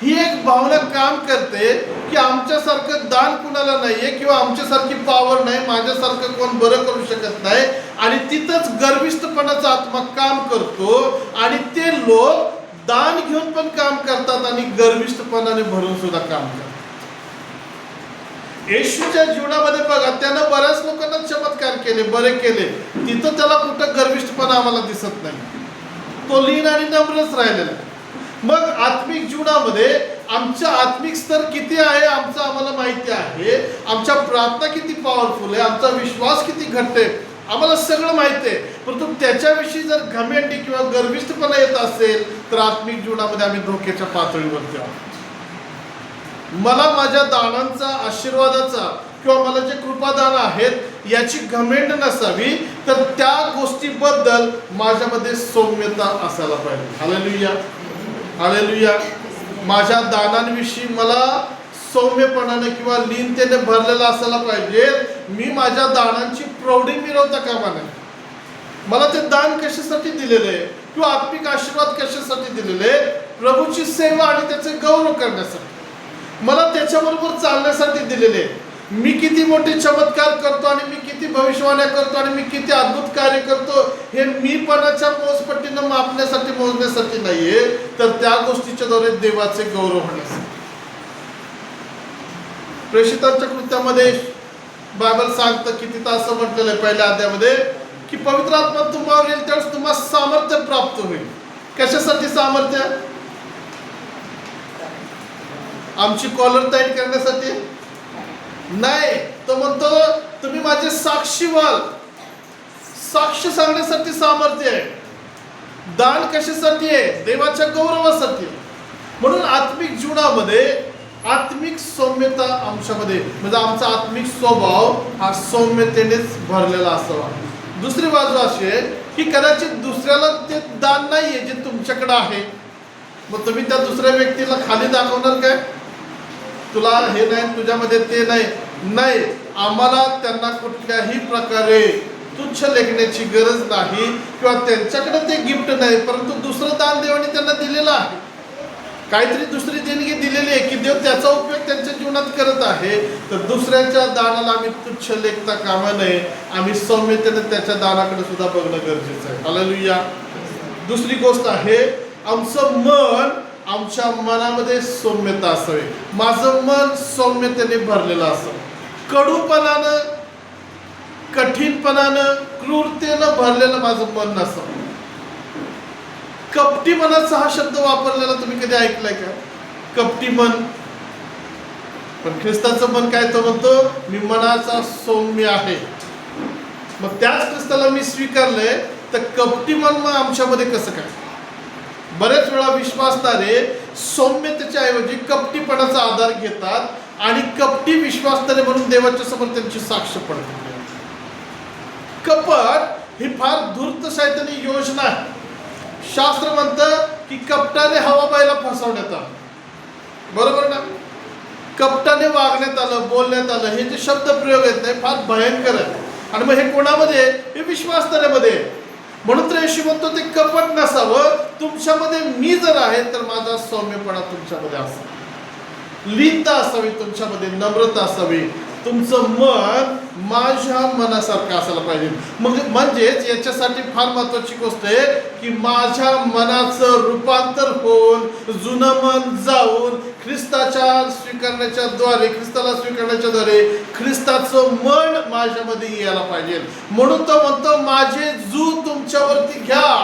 ही एक भावना काम करते की आमच्यासारखं दान कुणाला नाहीये किंवा आमच्यासारखी पावर नाही, माझ्यासारखं कोण बरं करू शकत नाही, आणि तिथंच गर्विष्ठपणाचा आत्मा काम करतो आणि ते लोक दान घेऊन पण काम करतात आणि गर्विष्ठपणाने भरून सुद्धा काम करतात. येशूच्या जीवनामध्ये बघा, त्यानं बऱ्याच लोकांना चमत्कार केले, बरे केले, तिथं त्याला कुठं गर्विष्ठपणा आम्हाला दिसत नाही. तो लीन आणि नम्रच राहिलेला. मग आत्मिक जीवनामध्ये आमचं आत्मिक स्तर किती आहे आमचं आम्हाला माहिती आहे, आमच्या प्रार्थना किती पॉवरफुल आहे, आमचा विश्वास किती घट्ट आहे, आम्हाला सगळं माहिती आहे. परंतु त्याच्याविषयी जर घमेंडी किंवा गर्विष्ठपणा येत असेल तर आत्मिक जीवनामध्ये आम्ही धोक्याच्या पातळीवरती आहोत. मला माझ्या दानांचा, आशीर्वादाचा किंवा मला जे कृपादान आहेत याची घमेंड नसावी, तर त्या गोष्टीबद्दल माझ्यामध्ये सौम्यता असायला पाहिजे. Hallelujah, hallelujah. माझ्या दानांविषयी मला सौम्यपणाने किंवा लीनतेने भरलेला असायला पाहिजे. मी माझ्या दानांची प्रौढी मिरवता कामा नये. मला ते दान कशासाठी दिलेले आहे किंवा आत्मिक आशीर्वाद कशासाठी दिलेले आहे? प्रभूची सेवा आणि त्याचे गौरव करण्यासाठी, मला त्याच्याबरोबर चालण्यासाठी दिलेले. मी किती मोठे चमत्कार करतो आणि मी किती भविष्यवाण्या करतो आणि मी किती अद्भुत कार्य करतो हे मीपणाच्या मोजपट्टीनं मापण्यासाठी, मोजण्यासाठी नाहीये, तर त्या गोष्टीच्या द्वारे देवाचे गौरव होण्यासाठी. प्रेषितांच्या कृत्यामध्ये बायबल सांगतं की तिथं असं म्हटलेलं आहे पहिल्या अध्यायामध्ये की पवित्र आत्मा तुम्हावर येईल त्यावेळेस तुम्हाला सामर्थ्य प्राप्त होईल. कशासाठी सामर्थ्य? आमची कॉलर टाईट करण्यासाठी नाही. तो म्हणतो तुम्ही माझे साक्षी व्हाल. साक्ष सांगण्यासाठी सामर्थ्य आहे. दान कशासाठी आहे? देवाच्या गौरवासाठी. म्हणून आत्मिक जीवनामध्ये आत्मिक सौम्यता आमच्यामध्ये, म्हणजे आमचा आत्मिक स्वभाव हा सौम्यतेनेच भरलेला असावा. दुसरी बाजू अशी आहे की कदाचित दुसऱ्याला ते दान नाहीये जे तुमच्याकडे आहे, मग तुम्ही त्या दुसऱ्या व्यक्तीला खाली दाखवणार काय? तुला हे नाही, तुझ्यामध्ये ते नाही. नाही, आम्हाला त्यांना कुठल्याही प्रकारे तुच्छ लेखण्याची गरज नाही किंवा त्यांच्याकडे ते गिफ्ट नाही, परंतु दुसरं दान देवाने त्यांना दिलेलं आहे. काहीतरी दुसरी देणगी दिलेली आहे की देव त्याचा उपयोग त्यांच्या जीवनात करत आहे. तर दुसऱ्याच्या दानाला आम्ही तुच्छ लेखता कामा नये. आम्ही सौम्यतेने त्याच्या दानाकडे सुद्धा बघणं गरजेचं आहे. हालेलुया. दुसरी गोष्ट आहे, आमचं मन, आमच्या मनामध्ये सौम्यता असावी. माझं मन सौम्यतेने भरलेलं असावं. कडूपणानं, कठीणपणानं, क्रूरतेनं भरलेलं माझं मन नसावं. कपटी मनाचा हा शब्द वापरलेला तुम्ही कधी ऐकलाय का? कपटी मन. पण ख्रिस्ताचं मन काय? तो म्हणतो मी मनाचा सौम्य आहे. मग त्याच ख्रिस्ताला मी स्वीकारलंय, तर कपटी मन मग आमच्यामध्ये कसं काय? बरेच वेळा विश्वासणारे सौम्यतेच्या ऐवजी कपटीपणाचा आधार घेतात आणि कपटी विश्वासणारे म्हणून देवाच्या समोर त्यांची साक्ष पडतात. कपट ही फार धूर्त शैतानी योजना आहे. शास्त्र म्हणतं की कपटाने हवाबाईला फसवण्यात आलं. बरोबर ना? कपटाने वागण्यात आलं, बोलण्यात आलं. हे जे शब्द प्रयोग आहेत नाही फार भयंकर आहे. आणि मग हे कोणामध्ये? हे विश्वासणाऱ्यामध्ये. म्हणून तर येशू म्हणतो ते कपट नसावं तुमच्यामध्ये. मी जर आहे तर माझा सौम्यपणा तुमच्यामध्ये असावा, लीनता असावी तुमच्यामध्ये, नम्रता असावी. तुमचं मन माझ्या मनासारखं असायला पाहिजे. मग म्हणजेच याच्यासाठी फार महत्वाची गोष्ट आहे की माझ्या मनाचं रूपांतर होऊन, जुनं मन जाऊन ख्रिस्ताच्या स्वीकारण्याच्या द्वारे, ख्रिस्ताला स्वीकारण्याच्या द्वारे ख्रिस्ताचं मन माझ्यामध्ये यायला पाहिजे. म्हणून तो म्हणतो माझे जू तुमच्यावरती घ्या,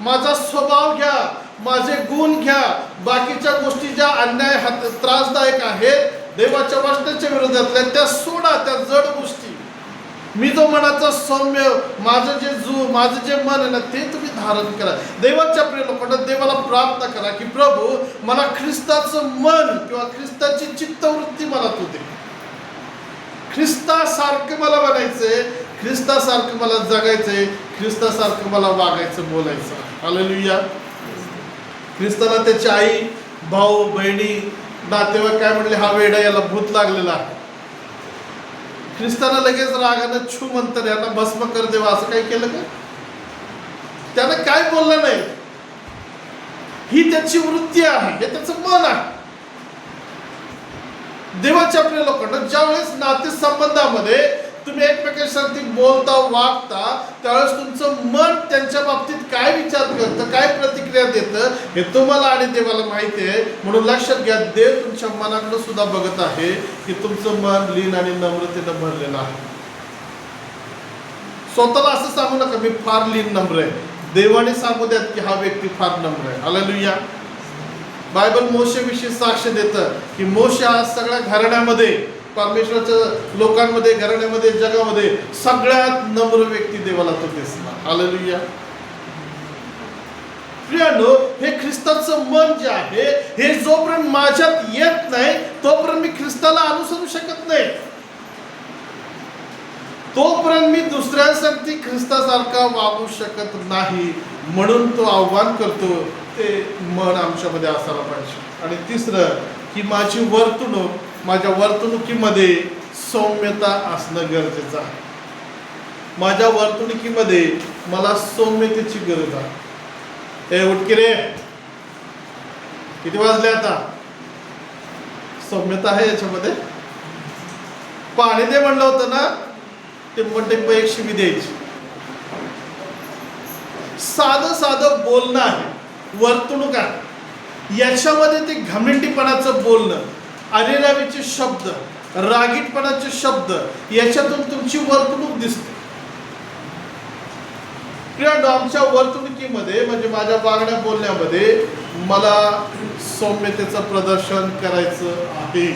माझा स्वभाव घ्या, माझे गुण घ्या. बाकीच्या गोष्टी ज्या अन्याय त्रासदायक आहेत, देवाच्या वचनाच्या विरोधातल्या, त्या सोडा, त्या जड गोष्टी. मी जो मनाचा सौम्य, माझं जे माझं जे मन आहे ना ते तुम्ही धारण करा. देवाच्या प्रिय लोकांना देवाला प्रार्थना करा की प्रभू मला ख्रिस्ताचं मन किंवा ख्रिस्ताची चित्तवृत्ती मला तू दे. ख्रिस्तासारखं मला बनायचंय, ख्रिस्तासारखं मला जगायचंय, ख्रिस्तासारखं मला वागायचं, बोलायचं. हालेलुया. ख्रिस्ताला त्याची आई, भाऊ, बहिणी, नातेवाईक काय म्हणले? हा वेडा, याला भूत लागलेला आहे. ख्रिस्ताला लगेच रागानं छू म्हणतात, यांना भस्म कर देवा, असं काही केलं का? त्यानं काय बोललं नाही. ही त्याची वृत्ती आहे, हे त्याचं मन आहे. देवाच्या प्रिय लोकांना ज्या वेळेस नाते संबंधामध्ये तुम्ही एकमेकांसाठी बोलता, वागता, त्यावेळेस तुमचं मन त्यांच्या बाबतीत काय विचार करतं, काय प्रतिक्रिया देतं हे तुम्हाला आणि देवाला माहिती आहे. म्हणून लक्षात घ्या, देव तुमच्या मनाकडे सुद्धा बघत आहे की तुमचं मन लीन आणि नम्रतेनं भरलेलं आहे. स्वतःला असं सांगू नका मी फार लीन नम्र आहे. देवाने सांगू द्यात की हा व्यक्ती फार नम्र आहे. हालेलुया. बायबल मोशेविषयी साक्ष देतं की मोशे हा सगळ्या घराण्यामध्ये, परमेश्वराच्या लोकांमध्ये, घराण्यामध्ये, जगामध्ये सगळ्यात नम्र व्यक्ती देवाला तो दिसला. हालेलुया. प्रियानो, हे ख्रिस्ताचं मन जे आहे, हे जोपर्यंत माझ्यात येत नाही तोपर्यंत मी ख्रिस्ताला अनुसरू शकत नाही. तोपर्यंत मी दुसऱ्यांसाठी ख्रिस्तासारखा वागू शकत नाही. म्हणून तो आव्हान करतो, ते मन आमच्यामध्ये असायला पाहिजे. आणि तिसरं की माझी वर्तणूक, माझ्या वर्तणुकीमध्ये सौम्यता असणं गरजेचं आहे. माझ्या वर्तणुकीमध्ये मला सौम्यतेची गरज आहे. हे उठकी रे, किती वाजले आता? सौम्यता आहे याच्यामध्ये. पाणी दे म्हणलं होतं ना, ते म्हणते एक शिवी द्यायची. साधं साधं बोलणं आहे, वर्तणूक आहे. याच्यामध्ये ते घमंडीपणाचं बोलणं, अरेरावीचे शब्द, रागीटपणाचे शब्द, याच्यातून तुमची वर्तणूक दिसते. किंवा आमच्या वर्तणुकीमध्ये, म्हणजे माझ्या वागण्या बोलण्यामध्ये मला सौम्यतेचं प्रदर्शन करायचं आहे.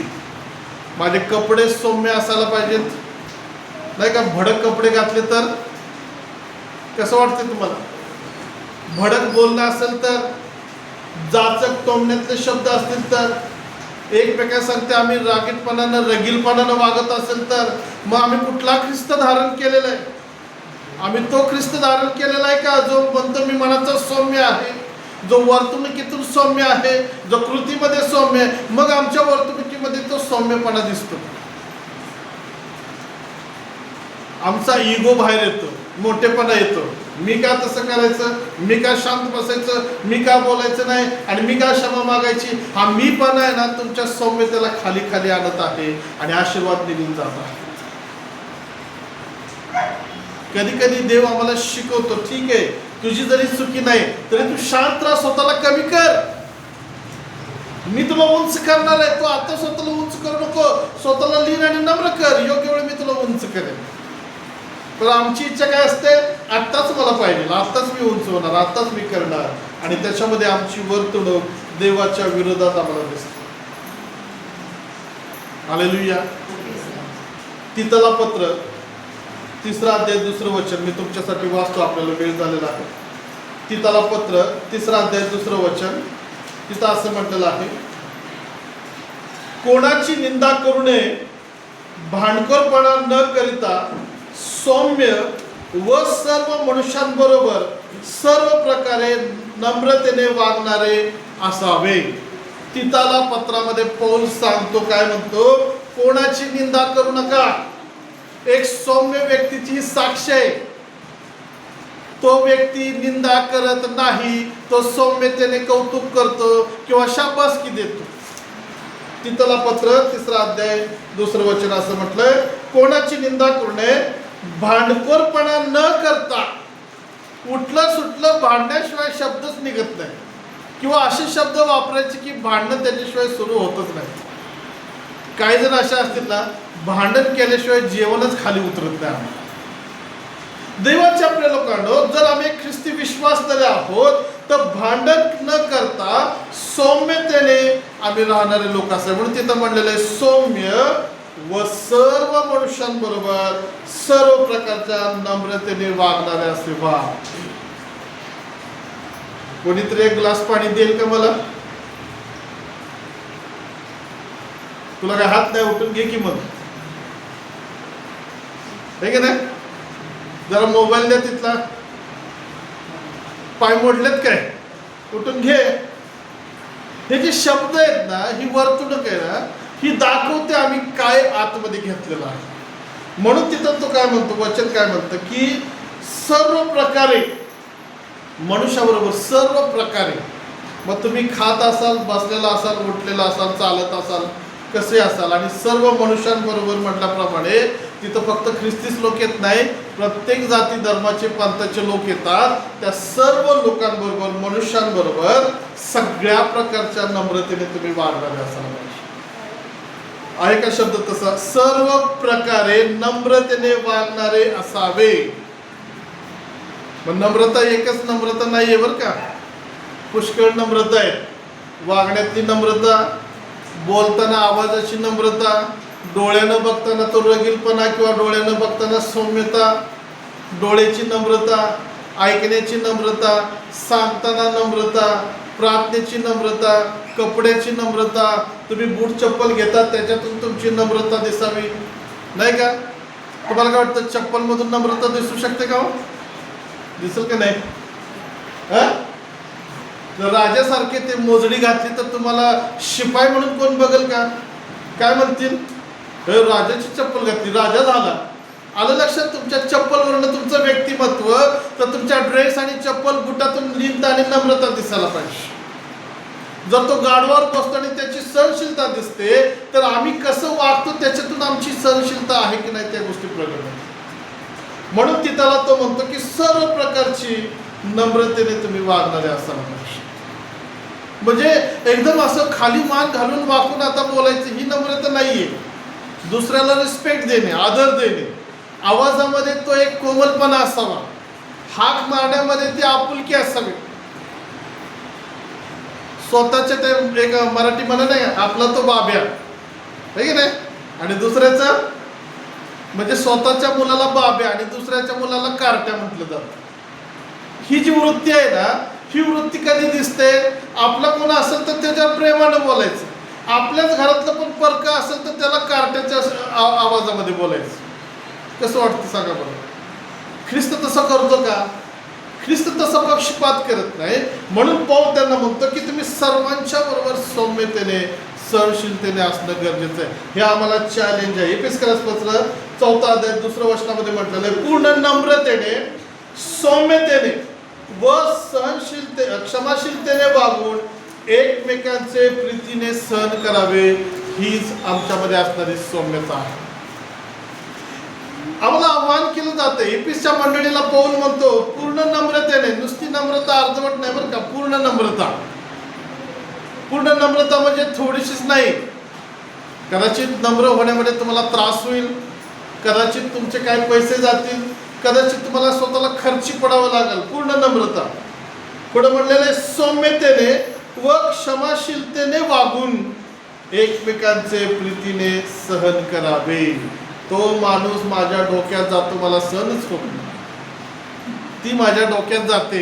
माझे कपडे सौम्य असायला पाहिजेत, नाही का? भडक कपडे घातले तर कसं वाटते तुम्हाला? भडक बोलणं असेल तर, जाचक टोमण्यातले शब्द असतील तर, एकमेकांसारखे आम्ही रागीटपणानं, रगीलपणानं वागत असेल तर, मग आम्ही कुठला ख्रिस्त धारण केलेला आहे? आम्ही तो ख्रिस्त धारण केलेला आहे का जो म्हणतो मी मनाचा सौम्य आहे, जो वर्तणुकीतून सौम्य आहे, जो कृतीमध्ये सौम्य आहे? मग आमच्या वर्तणुकीमध्ये तो सौम्यपणा दिसतो. आमचा इगो बाहेर येतो, मोठेपणा येतो. मी का तसं करायचं, मी का शांत बसायचं, मी का बोलायचं नाही, आणि मी का क्षमा मागायची? हा मी पण आहे ना, तुमच्या सौम्यतेला खाली खाली आणत आहे आणि आशीर्वाद निघून जात आहे. कधी कधी देव आम्हाला शिकवतो, ठीक आहे तुझी जरी चुकी नाही तरी तू शांत राहा, स्वतःला कमी कर, मी तुला उंच करणार आहे. तू आता स्वतःला उंच करू नको, स्वतःला लीन आणि नम्र कर, योग्य वेळ मी तुला उंच करेन. तर आमची इच्छा काय असते? आत्ताच मला पाहिजे, आत्ताच मी उंच होणार, आत्ताच मी करणार. आणि त्याच्यामध्ये आमची वर्तणूक देवाच्या विरोधात आम्हाला दिसते. हालेलुया. तीतला पत्र 3 अध्याय 2 वचन मी तुमच्यासाठी वाचतो, आपल्याला वेळ झालेला आहे. तीतला पत्र 3 अध्याय 2 वचन, तिथं असं म्हटलेलं आहे, कोणाची निंदा करू नये, भांडखोरपणा न करिता सौम्य व सर्व मनुष्यांबरोबर सर्व प्रकारे नम्रतेने वागणारे असावे. तीतला पत्रामध्ये पौल सांगतो, काय म्हणतो? कोणाची निंदा करू नका. एक सौम्य व्यक्तीची साक्ष आहे. तो व्यक्ती निंदा करत नाही, तो सौम्यतेने कौतुक करतो किंवा शाबासकी देतो. तीतला पत्र 3 अध्याय 2 वचन असं म्हटलंय, कोणाची निंदा करू नये, भांडखोरपणा न करता. उठलं सुटलं भांडण्याशिवाय शब्दच निघत नाही, किंवा असे शब्द वापरायचे की भांडणं त्याच्याशिवाय सुरू होतच नाही. काही जण अशा असतील ना, भांडण केल्याशिवाय जेवणच खाली उतरत नाही. देवाच्या प्रिय लोकांनो, जर आम्ही ख्रिस्ती विश्वासणारे आहोत तर भांडण न करता सौम्यतेने आम्ही राहणारे लोक असावे. म्हणून तिथं म्हणलेलं आहे, सौम्य व सर्व मनुष्यांबरोबर सर्व प्रकारच्या नम्रतेने वागणारे असे व्हा. कोणीतरी एक ग्लास पाणी देईल का मला? तुला काय हात नाही, उठून घे की मग, हे की नाही? जरा मोबाईल द्या तिथला, पाय मोडलेत काय, उठून घे. हे जे शब्द आहेत ना, ही वर्तणूक आहे ना, ही दाखवते आम्ही काय आतमध्ये घेतलेलं आहे. म्हणून तिथं तो काय म्हणतो, वचन काय म्हणतं की सर्व प्रकारे मनुष्याबरोबर, सर्व प्रकारे. मग तुम्ही खात असाल, बसलेला असाल, उठलेला असाल, चालत असाल, कसे असाल, आणि सर्व मनुष्यांबरोबर म्हटल्याप्रमाणे तिथं फक्त ख्रिस्तीच लोक येत नाही, प्रत्येक जाती धर्माचे पंथाचे लोक येतात. त्या सर्व लोकांबरोबर, मनुष्यांबरोबर सगळ्या प्रकारच्या नम्रतेने तुम्ही वागणारे असायला पाहिजे. आहे का शब्द तसा? सर्व प्रकारे नम्रतेने वागणारे असावे. मग नम्रता एकच नम्रता नाहीये बरं का, पुष्कळ नम्रता आहे. वागण्यातली नम्रता, बोलताना आवाजाची नम्रता, डोळ्यानं बघताना तो रगीलपणा किंवा डोळ्यानं बघताना सौम्यता, डोळ्याची नम्रता, ऐकण्याची नम्रता, सांगताना नम्रता, प्रार्थनेची नम्रता, कपड्याची नम्रता. तुम्ही बूट चप्पल घेतात त्याच्यातून तुमची नम्रता दिसावी, नाही का? तुम्हाला काय वाटतं, चप्पलमधून नम्रता दिसू शकते का? दिसेल का नाही? जर राजासारखे ते मोजडी घातली तर तुम्हाला शिपाई म्हणून कोण बघेल का? काय म्हणतील? राजाची चप्पल घातली, राजा झाला. आलं लक्षात? तुमच्या चप्पलवरनं तुमचं व्यक्तिमत्व, तर तुमच्या ड्रेस आणि चप्पल बुटातून लिंत आणि नम्रता दिसायला पाहिजे. जर तो गाडवावर बसतो आणि त्याची सहनशीलता दिसते, तर आम्ही कसं वागतो त्याच्यातून आमची सहनशीलता आहे की नाही त्या गोष्टी प्रगट होतात. म्हणून तिथला तो म्हणतो की सर्व प्रकारची नम्रतेने तुम्ही वागणारे असायला पाहिजे. म्हणजे एकदम असं खाली मान घालून वाकून आता बोलायचं ही नम्रता नाहीये. दुसऱ्याला रिस्पेक्ट देणे, आदर देणे, आवाजामध्ये तो एक कोमलपणा असावा, हाक मारण्यामध्ये ती आपुलकी असावी. स्वतःच्या ते एक मराठी म्हणा नाही, आपला तो बाब्या आहे की नाही, आणि दुसऱ्याचा म्हणजे स्वतःच्या मुलाला बाब्या आणि दुसऱ्याच्या मुलाला कारट्या म्हटलं जातं. ही जी वृत्ती आहे ना, ही वृत्ती कधी दिसते? आपला कोण असेल तर त्याच्यावर प्रेमानं बोलायचं. आपल्याच घरातलं पण परका असेल तर त्याला कारट्याच्या आवाजामध्ये बोलायचं. कसं वाटतं सांगा बरं? ख्रिस्त तसं करतो का? ख्रिस्त तसा पक्षपात करत नाही. म्हणून पौल त्यांना म्हणतो की तुम्ही सर्वांच्या बरोबर सौम्यतेने, सहनशीलतेने असणं गरजेचं आहे. हे आम्हाला चॅलेंज आहे. एफेसकरास पत्र 4 अध्याय 2 वचनामध्ये म्हटलेलं आहे, पूर्ण नम्रतेने, सौम्यतेने व क्षमाशीलतेने वागून एकमेकांचे प्रीतीने सहन करावे, हीच आमच्यामध्ये असणारी सौम्यता आहे. आम्हाला आव्हान केलं जातं. एफेसच्या मंडळीला पौल म्हणतो पूर्ण नम्रतेने, नुसती नम्रता अर्धवट नाही बरं का, पूर्ण नम्रता. पूर्ण नम्रता म्हणजे थोडीशीच नाही. कदाचित नम्र होण्यामध्ये तुम्हाला त्रास होईल, कदाचित तुमचे काही पैसे जातील, कदाचित तुम्हाला स्वतःला खर्ची पडावं लागेल. पूर्ण नम्रता. पुढे म्हणलेलं आहे सौम्यतेने व क्षमाशीलतेने वागून एकमेकांचे प्रीतीने सहन करावे. तो माणूस माझ्या डोक्यात जातो, मला सहनच होत नाही. ती माझ्या डोक्यात जाते,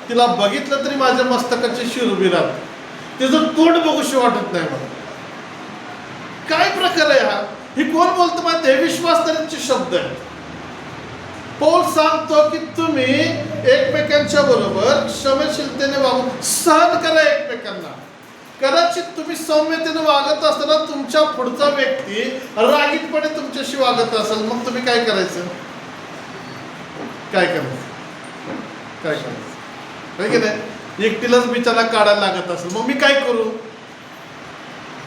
तिला बघितलं तरी माझ्या मस्तकाची शिर उभी राहते, तिचं तोंड बघूशी वाटत नाही मला. काय प्रकार आहे हा? ही कोण बोलतो माहिती? हे विश्वासधाऱ्यांचे शब्द आहेत. पौल सांगतो की तुम्ही एकमेकांच्या बरोबर क्षमाशीलतेने वागून सहन करा एकमेकांना. कदाचित तुम्ही सौम्यतेने वागत असताना तुमच्या पुढचा व्यक्ती रागीटपणे तुमच्याशी वागत असेल, मग तुम्ही काय करायचं? काय करायचं? काय करायचं? की नाही? एकटीलाच बिचारा काढायला लागत असेल, मग मी काय करू?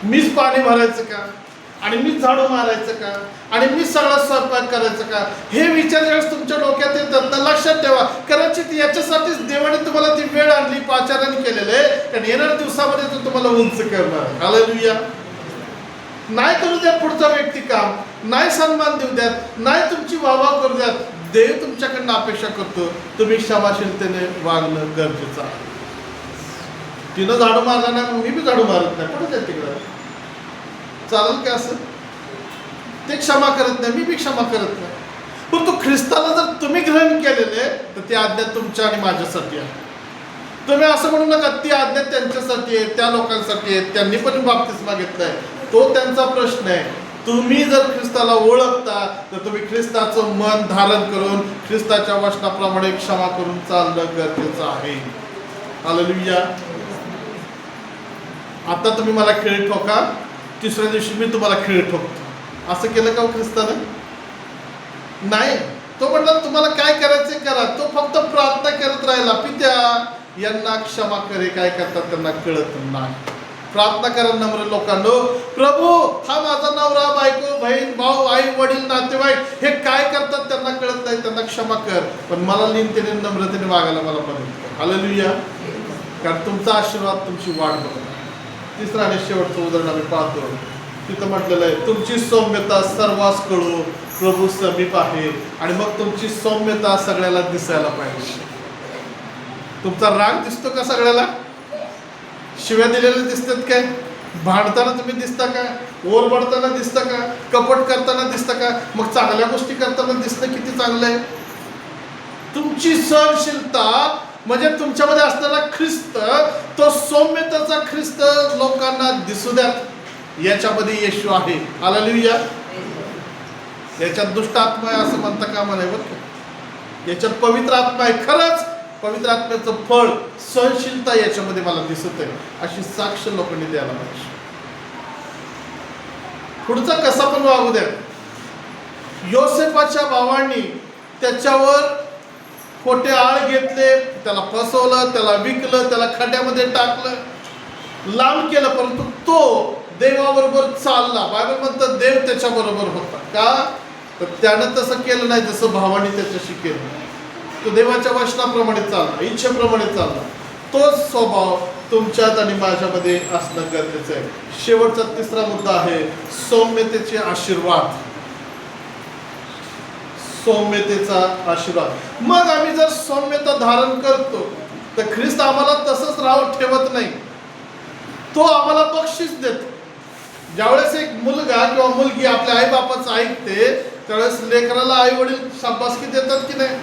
मीच पाणी भरायचं का? आणि मी झाडू मारायचं का? आणि मी सगळा स्वयंपाक करायचं का? हे विचार ज्यावेळेस तुमच्या डोक्यात येतात तर लक्षात ठेवा, कदाचित याच्यासाठीच देवाने तुम्हाला ती वेळ आणली, पाचारण केलेलं आहे, कारण येणाऱ्या दिवसामध्ये तो तुम्हाला उंच करणार. हालेलुया. नाही करू द्या पुढचा व्यक्ती काम, नाही सन्मान देऊ द्यात, नाही तुमची वाहवा करू द्यात. देव तुमच्याकडनं अपेक्षा करतो तुम्ही क्षमाशीलतेने वागणं गरजेचं आहे. तिनं झाडू मारला नाही, मी बी झाडू मारत नाही, कुठं जात तिकडं? चालेल का असं? ते क्षमा करत नाही, मी बी क्षमा करत नाही. पण तो ख्रिस्ताला जर तुम्ही ग्रहण केलेले तर ती आज्ञा तुमच्या आणि माझ्यासाठी आहे. तुम्ही असं म्हणू नका ती आज्ञा त्यांच्यासाठी आहे, त्या लोकांसाठी आहे, त्यांनी पण बाप्तिस्मा घेतलाय, तो त्यांचा प्रश्न आहे. तुम्ही जर ख्रिस्ताला ओळखता तर तुम्ही ख्रिस्ताचं मन धारण करून ख्रिस्ताच्या वचनाप्रमाणे क्षमा करून चालणं गरजेचं आहे. हालेलुया. आता तुम्ही मला खेळ ठोका, तिसऱ्या दिवशी मी तुम्हाला खेळ ठोकतो. असं केलं का ख्रिस्तानं? नाही. तो म्हटला तुम्हाला काय करायचं करा. तो फक्त प्रार्थना करत राहिला, पित्या यांना क्षमा करे, काय करतात त्यांना कळत नाही. प्रार्थना करा नम्र लोकांनो, प्रभू हा माझा नवरा, बायको, बहीण, भाऊ, आई, वडील, नातेवाईक हे काय करतात त्यांना कळत नाही, त्यांना क्षमा कर, पण मला लीनतेने नम्रतेने वागायला मला मदत कर. हालेलुया. कारण तुमचा आशीर्वाद तुमची वाट बघतो. तिसरं आणि शेवटचं उदाहरण आम्ही पाहतो, तिथं म्हटलेलं आहे तुमची सौम्यता सर्वांस कळू, प्रभू समीप आहे. आणि मग तुमची सौम्यता सगळ्याला दिसायला पाहिजे. तुमचा राग दिसतो का सगळ्याला? शिव्या दिलेल्या दिसतात काय? भांडताना तुम्ही दिसता का? ओरबडताना दिसता का? कपट करताना दिसता का? मग चांगल्या गोष्टी करताना दिसणं किती चांगलं आहे. तुमची सहनशीलता म्हणजे तुमच्यामध्ये असणारा ख्रिस्त, तो सौम्यतेचा ख्रिस्त लोकांना दिसू द्यात. याच्यामध्ये येशू आहे. हालेलुया. याच्यात दुष्ट आत्मा आहे असं म्हणता कामा नये बरं का. याच्यात पवित्र आत्मा आहे. खरंच पवित्र आत्म्याचं फळ सहनशीलता याच्यामध्ये मला दिसत आहे, अशी साक्ष लोकांनी द्यायला पाहिजे. पुढचा कसा पण वागू द्या. योसेफाच्या भावांनी त्याच्यावर खोटे आळ घेतले, त्याला फसवलं, त्याला विकलं, त्याला खड्ड्यामध्ये टाकलं, लांब केलं, परंतु तो देवाबरोबर चालला. बायबल म्हणतं देव त्याच्या बरोबर होता. का? तर त्यानं तसं केलं नाही जसं भावाने त्याच्याशी केलं. तो देवाच्या वचनाप्रमाणे चालला, इच्छेप्रमाणे चालला. तोच स्वभाव तुमच्यात आणि माझ्यामध्ये असणं गरजेचं आहे. शेवटचा तिसरा मुद्दा आहे सौम्यतेचे आशीर्वाद. सौम्यतेचा आशीर्वाद. मग आम्ही जर सौम्यता धारण करतो तर ख्रिस्त आम्हाला तसंच ठेवत नाही, तो आम्हाला बक्षीस देतो. ज्यावेळेस एक मुलगा किंवा मुलगी आपल्या आईबापाचं ऐकते त्यावेळेस लेकराला आई वडील शाबासकी देतात की नाही?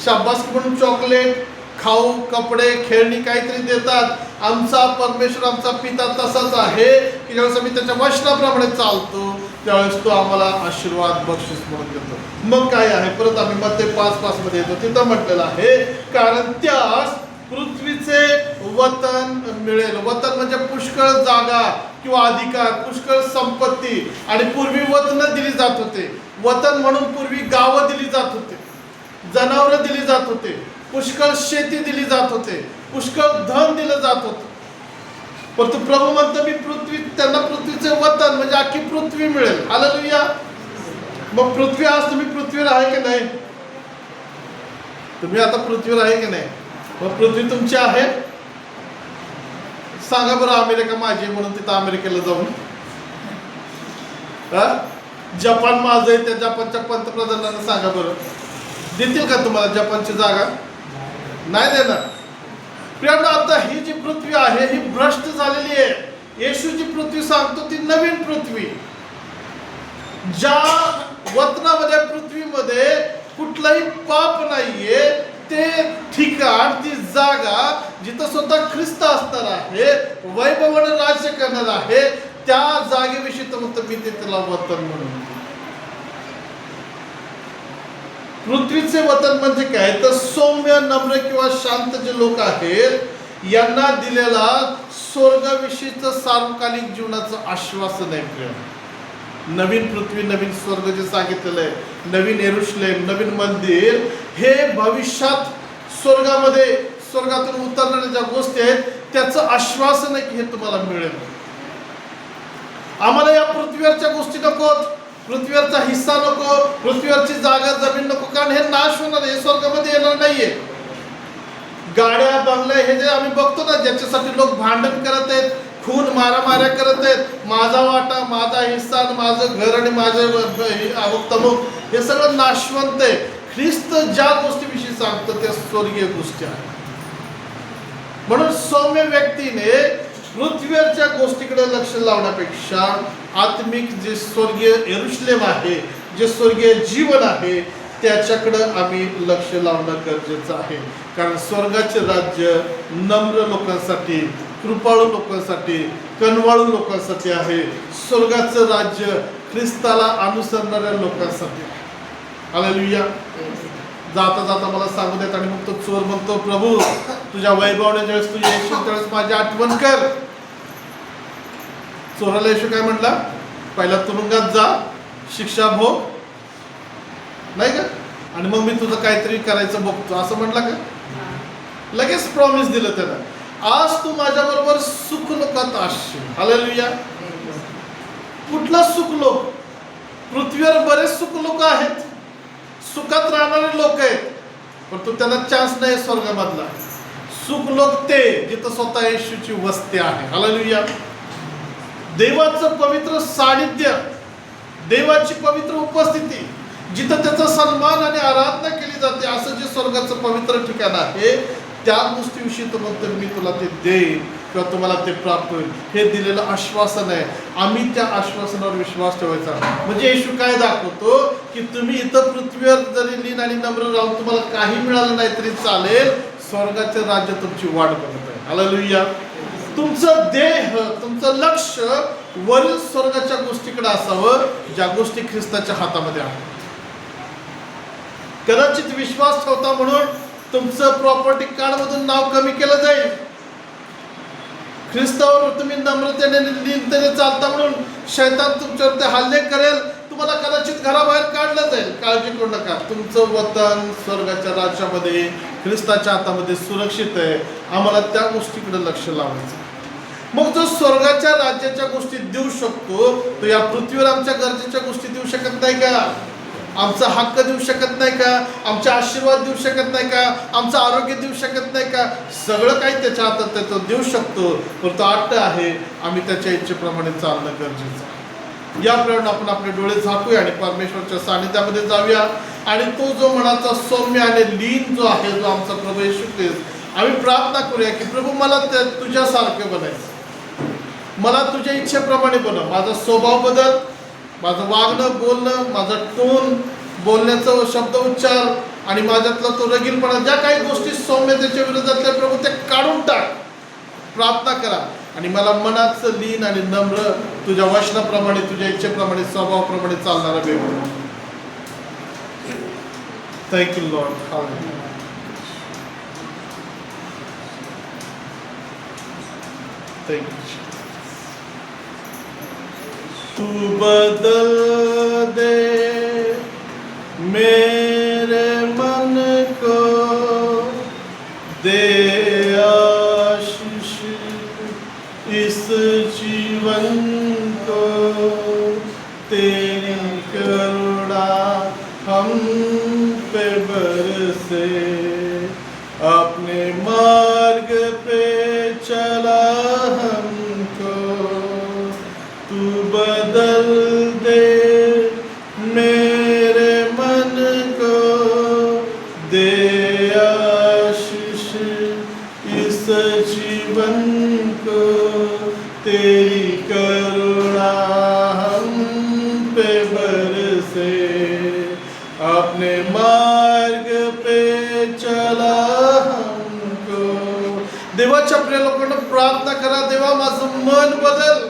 शाबासकी म्हणून चॉकलेट, खाऊ, कपडे, खेळणी काहीतरी देतात. आमचा परमेश्वर, आमचा पिता तसाच आहे की ज्यावेळेस आम्ही त्याच्या वचनाप्रमाणे चालतो त्यावेळेस तो आम्हाला आशीर्वाद बक्षीस म्हणून देतो. मग काय आहे? परत आम्ही मत्ते 5:5 मध्ये येतो, तिथं म्हटलेलं आहे कारण त्यास पृथ्वीचे वतन मिळेल. वतन म्हणजे पुष्कळ जागा किंवा अधिकार, पुष्कळ संपत्ती. आणि पूर्वी वतन दिली जात होते. वतन म्हणून पूर्वी गावं दिली जात होते, जनावरं दिली जात होते, पुष्कळ शेती दिली जात होते, पुष्कळ धन दिलं जात होतं. परंतु प्रभू म्हणतो मी त्यांना पृथ्वीचे वतन म्हणजे अख्खी पृथ्वी मिळेल. हालेलुया. मग पृथ्वी, आज तुम्ही पृथ्वीवर आहे की नाही? तुम्ही आता पृथ्वीवर आहे की नाही? मग पृथ्वी तुमची आहे? सांगा बरं. अमेरिका माझी म्हणून तिथं अमेरिकेला जाऊन, जपान माझं आहे, त्या जपानच्या पंतप्रधानांना सांगा बरं, देतील का तुम्हाला जपानची जागा? नाही देणार. प्रियांनो, आता ही जी पृथ्वी आहे ही भ्रष्ट झालेली आहे. येशू जी पृथ्वी सांगतो ती नवीन पृथ्वी, ज्या वतनामध्ये, पृथ्वीमध्ये कुठलाही पाप नाहीये, ते ठिकाण, ती जागा जिथं स्वतः ख्रिस्त असणार आहे, वैभवाने राज्य करणार आहे, त्या जागेविषयी तर म्हणतो मी ते त्याला वतन म्हणून. पृथ्वीचे वतन म्हणजे काय? तर सौम्य, नम्र किंवा शांत जे लोक आहेत यांना दिलेला स्वर्गाविषयीचं सार्वकालिक जीवनाचं आश्वासन आहे. नवीन पृथ्वी, नवीन स्वर्ग जे सांगितलेलं आहे, नवीन येरुशलेम, नवीन मंदिर, हे भविष्यात स्वर्गामध्ये, स्वर्गातून उतरणाऱ्या ज्या गोष्टी आहेत त्याचं आश्वासन आहे की हे तुम्हाला मिळेल. आम्हाला या पृथ्वीवरच्या गोष्टी नकोत, पृथ्वीवरचा हिस्सा नको, पृथ्वीवरची जागा, जमीन नको, कारण हे नाश होणार आहे, हे स्वर्गामध्ये येणार नाहीये. गाड्या, बंगल्या, हे जे आम्ही बघतो ना, ज्याच्यासाठी लोक भांडण करत आहेत, खून मारामाऱ्या करत आहेत, माझा वाटा, माझा हिस्सा, माझं घर आणि माझं तमुक, हे सगळं नाशवंत आहे. ख्रिस्त ज्या गोष्टीविषयी सांगतो त्या स्वर्गीय गोष्टी आहेत. म्हणून सौम्य व्यक्तीने पृथ्वीवरच्या गोष्टीकडे लक्ष लावण्यापेक्षा आत्मिक जे स्वर्गीय येरुशलेम आहे, जे स्वर्गीय जीवन आहे, त्याच्याकडं आम्ही लक्ष लावणं गरजेचं आहे. कारण स्वर्गाचे राज्य नम्र लोकांसाठी, कृपाळू लोकांसाठी, कनवाळू लोकांसाठी आहे. स्वर्गाचं राज्य ख्रिस्ताला अनुसरणाऱ्या लोकांसाठी. हालेलुया. जाता जाता मला सांगू देत आणि मग तो चोर म्हणतो, प्रभू तुझ्या वैभवाने ज्यावेळेस तू येशील त्यावेळेस माझी आठवण कर. चोराला येशू काय म्हटला? पहिला तुरुंगात जा, शिक्षा भोग, नाही का, आणि मग मी तुझं काहीतरी करायचं बघतो, असं म्हटलं का? लगेच प्रॉमिस दिलं त्यानं, आज तू माझ्याबरोबर सुखलोकात असशील. हालेलुया. कुठला सुखलोक? पृथ्वीवर बरेच सुखलोक आहेत, सुखात राहणारे लोक आहेत, परंतु त्यांना चान्स नाही स्वर्गामधला. सुखलोक ते जिथं स्वतः येशूची वस्ती आहे. हालेलुया. देवाचं पवित्र सानिध्य, देवाची पवित्र उपस्थिती, जिथं त्याचा सन्मान आणि आराधना केली जाते, असं जे स्वर्गाचं पवित्र ठिकाण आहे, त्या गोष्टीविषयी तर म्हणतो मी तुला ते देईन. किंवा तुम्हाला ते प्राप्त होईल. हे दिलेलं आश्वासन आहे. आम्ही त्या आश्वासनावर विश्वास ठेवायचा. म्हणजे येशू काय दाखवतो की तुम्ही इथं पृथ्वीवर जरी लीन आणि नम्र राहून तुम्हाला काही मिळालं नाही तरी चालेल, स्वर्गाचे राज्य तुमची वाट बघत आहे. हालेलुया. तुमचं देह, तुमचं लक्ष वरील स्वर्गाच्या गोष्टीकडे असावं, ज्या गोष्टी ख्रिस्ताच्या हातामध्ये आहेत. कदाचित विश्वास ठेवता म्हणून तुमचं प्रॉपर्टी कार्ड मधून नाव कमी केलं जाईल. ख्रिस्तावर तुम्ही नम्रतेने लीनतेने चालता म्हणून शैतान तुमच्यावरती हल्ले करेल, तुम्हाला कदाचित घराबाहेर काढलं जाईल. काळजी करू नका. तुमचं वतन स्वर्गाच्या राज्यामध्ये ख्रिस्ताच्या हातामध्ये सुरक्षित आहे. आम्हाला त्या गोष्टीकडे लक्ष लावायचं. मग जो स्वर्गाच्या राज्याच्या गोष्टी देऊ शकतो, तो या पृथ्वीवर आमच्या गरजेच्या गोष्टी देऊ शकत नाही का? आमचा हक्क देऊ शकत नाही का? आमचे आशीर्वाद देऊ शकत नाही का? आमचं आरोग्य देऊ शकत नाही का? सगळं काही त्याच्या हातात त्याचं देऊ शकतो. पण तो अट्ट आहे, आम्ही त्याच्या इच्छेप्रमाणे चालणं गरजेचं आहे. याप्रमाणे आपण आपले डोळे झाकूया आणि परमेश्वरच्या सानिध्यामध्ये जाऊया. आणि तो जो मनाचा सौम्य आणि लीन जो आहे, जो आमचा प्रभू येशू ख्रिस्त, आम्ही प्रार्थना करूया की प्रभू मला तुझ्यासारखे बनायचं. मला तुझ्या इच्छेप्रमाणे बनव. माझा स्वभाव बदल, माझं वागणं बोलणं, माझा टोन, बोलण्याचं शब्द उच्चार आणि माझ्यातला तो रगीलपणा, ज्या काही गोष्टी सौम्यतेच्या विरोधातल्या प्रभू ते काढून टाक. प्रार्थना करा आणि मला मनाचं लीन आणि नम्र, तुझ्या वचनाप्रमाणे, तुझ्या इच्छेप्रमाणे, स्वभावाप्रमाणे चालणारा वेळ. Thank you Lord. हालेलुया. थँक्यू. तू बदल दे मेरे मन को, दे आशीष इस जीवन को, तेरी करुणा हम पे बरसे, अपने मार्ग पे चला हमको. तू बदल दे मेरे मन को, दे आशीष इस जीवन को, तेरी करुणा हम पे बरसे, अपने मार्ग पे चला हमको. देवाच्या प्रिय लोकांना प्रार्थना करा, देवा माझं मन बदल.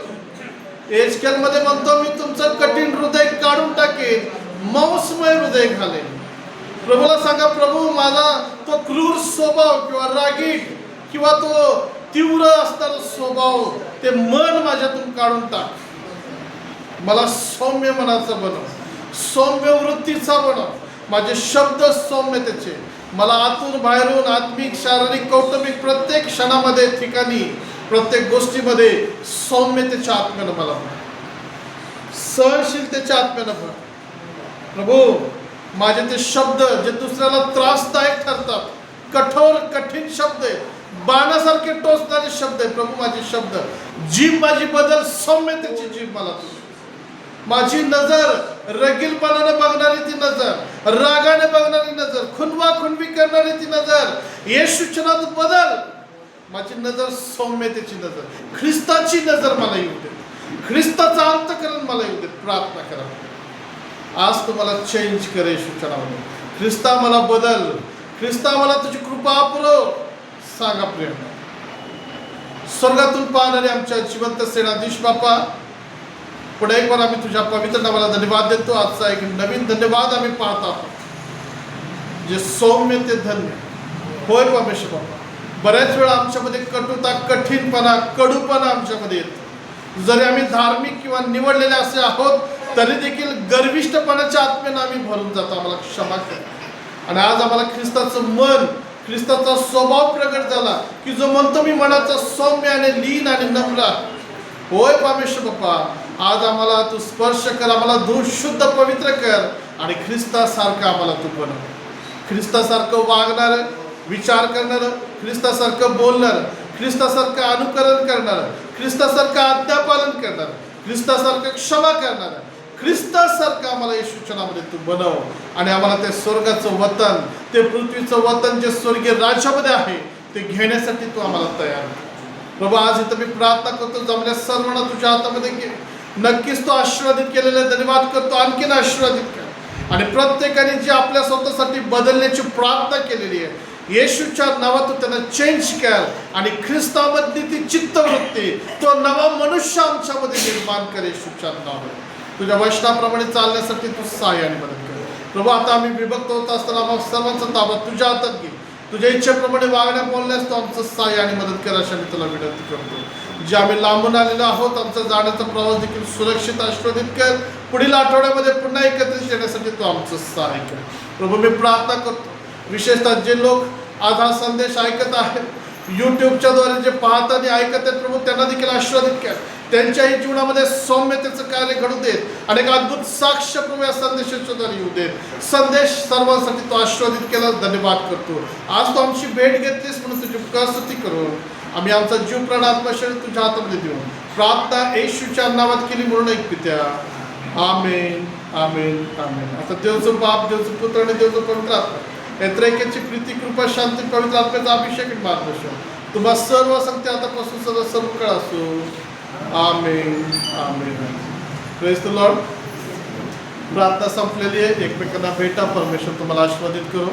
एजकेल मध्ये म्हणतो, मी तुमचं कठीण हृदय काढून टाकेन, मौसमय हृदय घालेन. प्रभूला सांगा, प्रभू माझा तो क्रूर स्वभाव किंवा रागीट किंवा तो तीव्र असणारा स्वभाव, ते मन माझ्यातून काढून टाक. मला सौम्य मनाचा बनव, सौम्य वृत्तीचा बनव. माझे शब्द सौम्यतेचे, मला आतून बाहेरून आत्मिक शारीरिक कौटुंबिक प्रत्येक क्षणामध्ये ठिकाणी प्रत्येक गोष्टीमध्ये सौम्यतेच्या आत्म्यानं मला भर, सहनशीलतेच्या आत्म्यानं भर. प्रभू माझे ते शब्द जे दुसऱ्याला त्रासदायक ठरतात, कठोर कठीण शब्द आहे, बाणासारखे टोचणारे शब्द आहे, प्रभू माझे शब्द, जीभ माझी बदल, सौम्यतेची जीभ मला तू. माझी नजर रगीलपणाने बघणारी ती नजर, रागाने बघणारी नजर, खुनवा खुनवी करणारी ती नजर, येशूच्या नावात बदल. माझी नजर सौम्यतेची नजर, ख्रिस्ताची नजर मला येऊ दे, ख्रिस्ताचा अंतःकरण मला येऊ दे. प्रार्थना करा, आज तुम्हाला चेंज करे येशूच्या नावाने. ख्रिस्ता मला बदल, ख्रिस्ता मला तुझी कृपा पुरव. सांगा प्रियांना. स्वर्गातून पाहणारे आमच्या जिवंत सेनाधीश बापा, पुढे एक बार आम्ही तुझ्या पवित्र नावाला धन्यवाद देतो. आजचा एक नवीन धन्यवाद आम्ही पाहत आहोत, जे सौम्य ते धन्य. होय परमेश्वर बापा, बऱ्याच वेळा आमच्यामध्ये कटुता, कठीणपणा, कडूपणा आमच्यामध्ये येतो. जरी आम्ही धार्मिक किंवा निवडलेले असे आहोत, तरी देखील गर्विष्ठपणाच्या आत्म्यानं आम्ही भरून जातो. आम्हाला क्षमा कर. आणि आज आम्हाला ख्रिस्ताचं मन, ख्रिस्ताचा स्वभाव प्रगट झाला की जो म्हणतो मी मनाचा सौम्य आणि लीन आणि नम्र. होय परमेश्वर बाप्पा, आज आम्हाला तू स्पर्श कर, आम्हाला धुवून शुद्ध पवित्र कर आणि ख्रिस्तासारखं आम्हाला तू बनव. ख्रिस्तासारखं वागणारं, विचार करणारं, ख्रिस्तासारखं बोलणारं, ख्रिस्तासारखं अनुकरण करणारं, ख्रिस्तासारखं आज्ञापालन करणारं, ख्रिस्तासारखं क्षमा करणारं, ख्रिस्तासारखं आम्हाला येशूच्या नावामध्ये तू बनव. आणि आम्हाला ते स्वर्गाचं वतन, ते पृथ्वीचं वतन जे स्वर्गीय राज्यामध्ये आहे, ते घेण्यासाठी तू आम्हाला तयार कर. प्रभू आज इथं मी प्रार्थना करतो, जमल्या सर्वांना तुझ्या हातामध्ये घे. नक्कीच तो आशीर्वादित केलेला धन्यवाद करतो, आणखीन आशीर्वादित कर. आणि प्रत्येकाने जी आपल्या स्वतःसाठी बदलण्याची प्रार्थना केलेली आहे, येशूच्या नावात तू त्यांना चेंज कर. आणि ख्रिस्तामधली ती चित्तवृत्ती, तो नवा मनुष्य आमच्यामध्ये निर्माण कर येशूच्या नावात. तुझ्या वचनाप्रमाणे चालण्यासाठी तू सहाय्य आणि मदत कर. प्रभू आता आम्ही विभक्त होत असताना आम्हाला सर्वांचा ताबा तुझ्या हातात घे. तुझ्या इच्छेप्रमाणे वागण्या बोलण्यास तू आमचं सहाय्य आणि मदत कर अशा मी तुला विनंती करतो. जे आम्ही लांबून आलेलो आहोत, आमचा जाण्याचा प्रवास देखील सुरक्षित आशीर्वादित कर. पुढील आठवड्यामध्ये पुन्हा एकत्रित येण्यासाठी तू आमचं सहाय्य कर. प्रभू मी प्रार्थना करतो, विशेषतः जे लोक आज हा संदेश ऐकत आहेत, यूट्यूबच्या द्वारे जे पाहत आणि ऐकत आहेत, प्रभू त्यांना देखील आशीर्वादित कर. त्यांच्याही जीवनामध्ये सौम्यतेचं कार्य घडू देत. आणि एक अद्भुत साक्ष प्रभू या संदेशाच्या द्वारे येऊ देत. संदेश सर्वांसाठी तो आशीर्वादित केला, धन्यवाद करतो. आज तू आमची भेट घेतलीस म्हणून तुझी उपकारस्तुती करून आम्ही आमचा जीव प्राण आत्मशरीर तुझ्या हातामध्ये देऊ. प्रार्थना येशूच्या नावात केली म्हणून ऐक पित्या. आमेन, आमेन, आमेन. आता देवचं बाप, देवचं पुत्र आणि देवचं पवित्र आत्मा या त्रैक्याची प्रीती, कृपा, शांती, पवित्र आत्म्याचा अभिषेक आणि मार्गदर्शन तुम्हा सर्व सांगते आतापासून सर्व काळ असो. Amen, amen. Praise the lord. प्रार्थना संपलेली आहे. एकमेकांना भेटा. परमेश्वर तुम्हाला आशीर्वादित करो.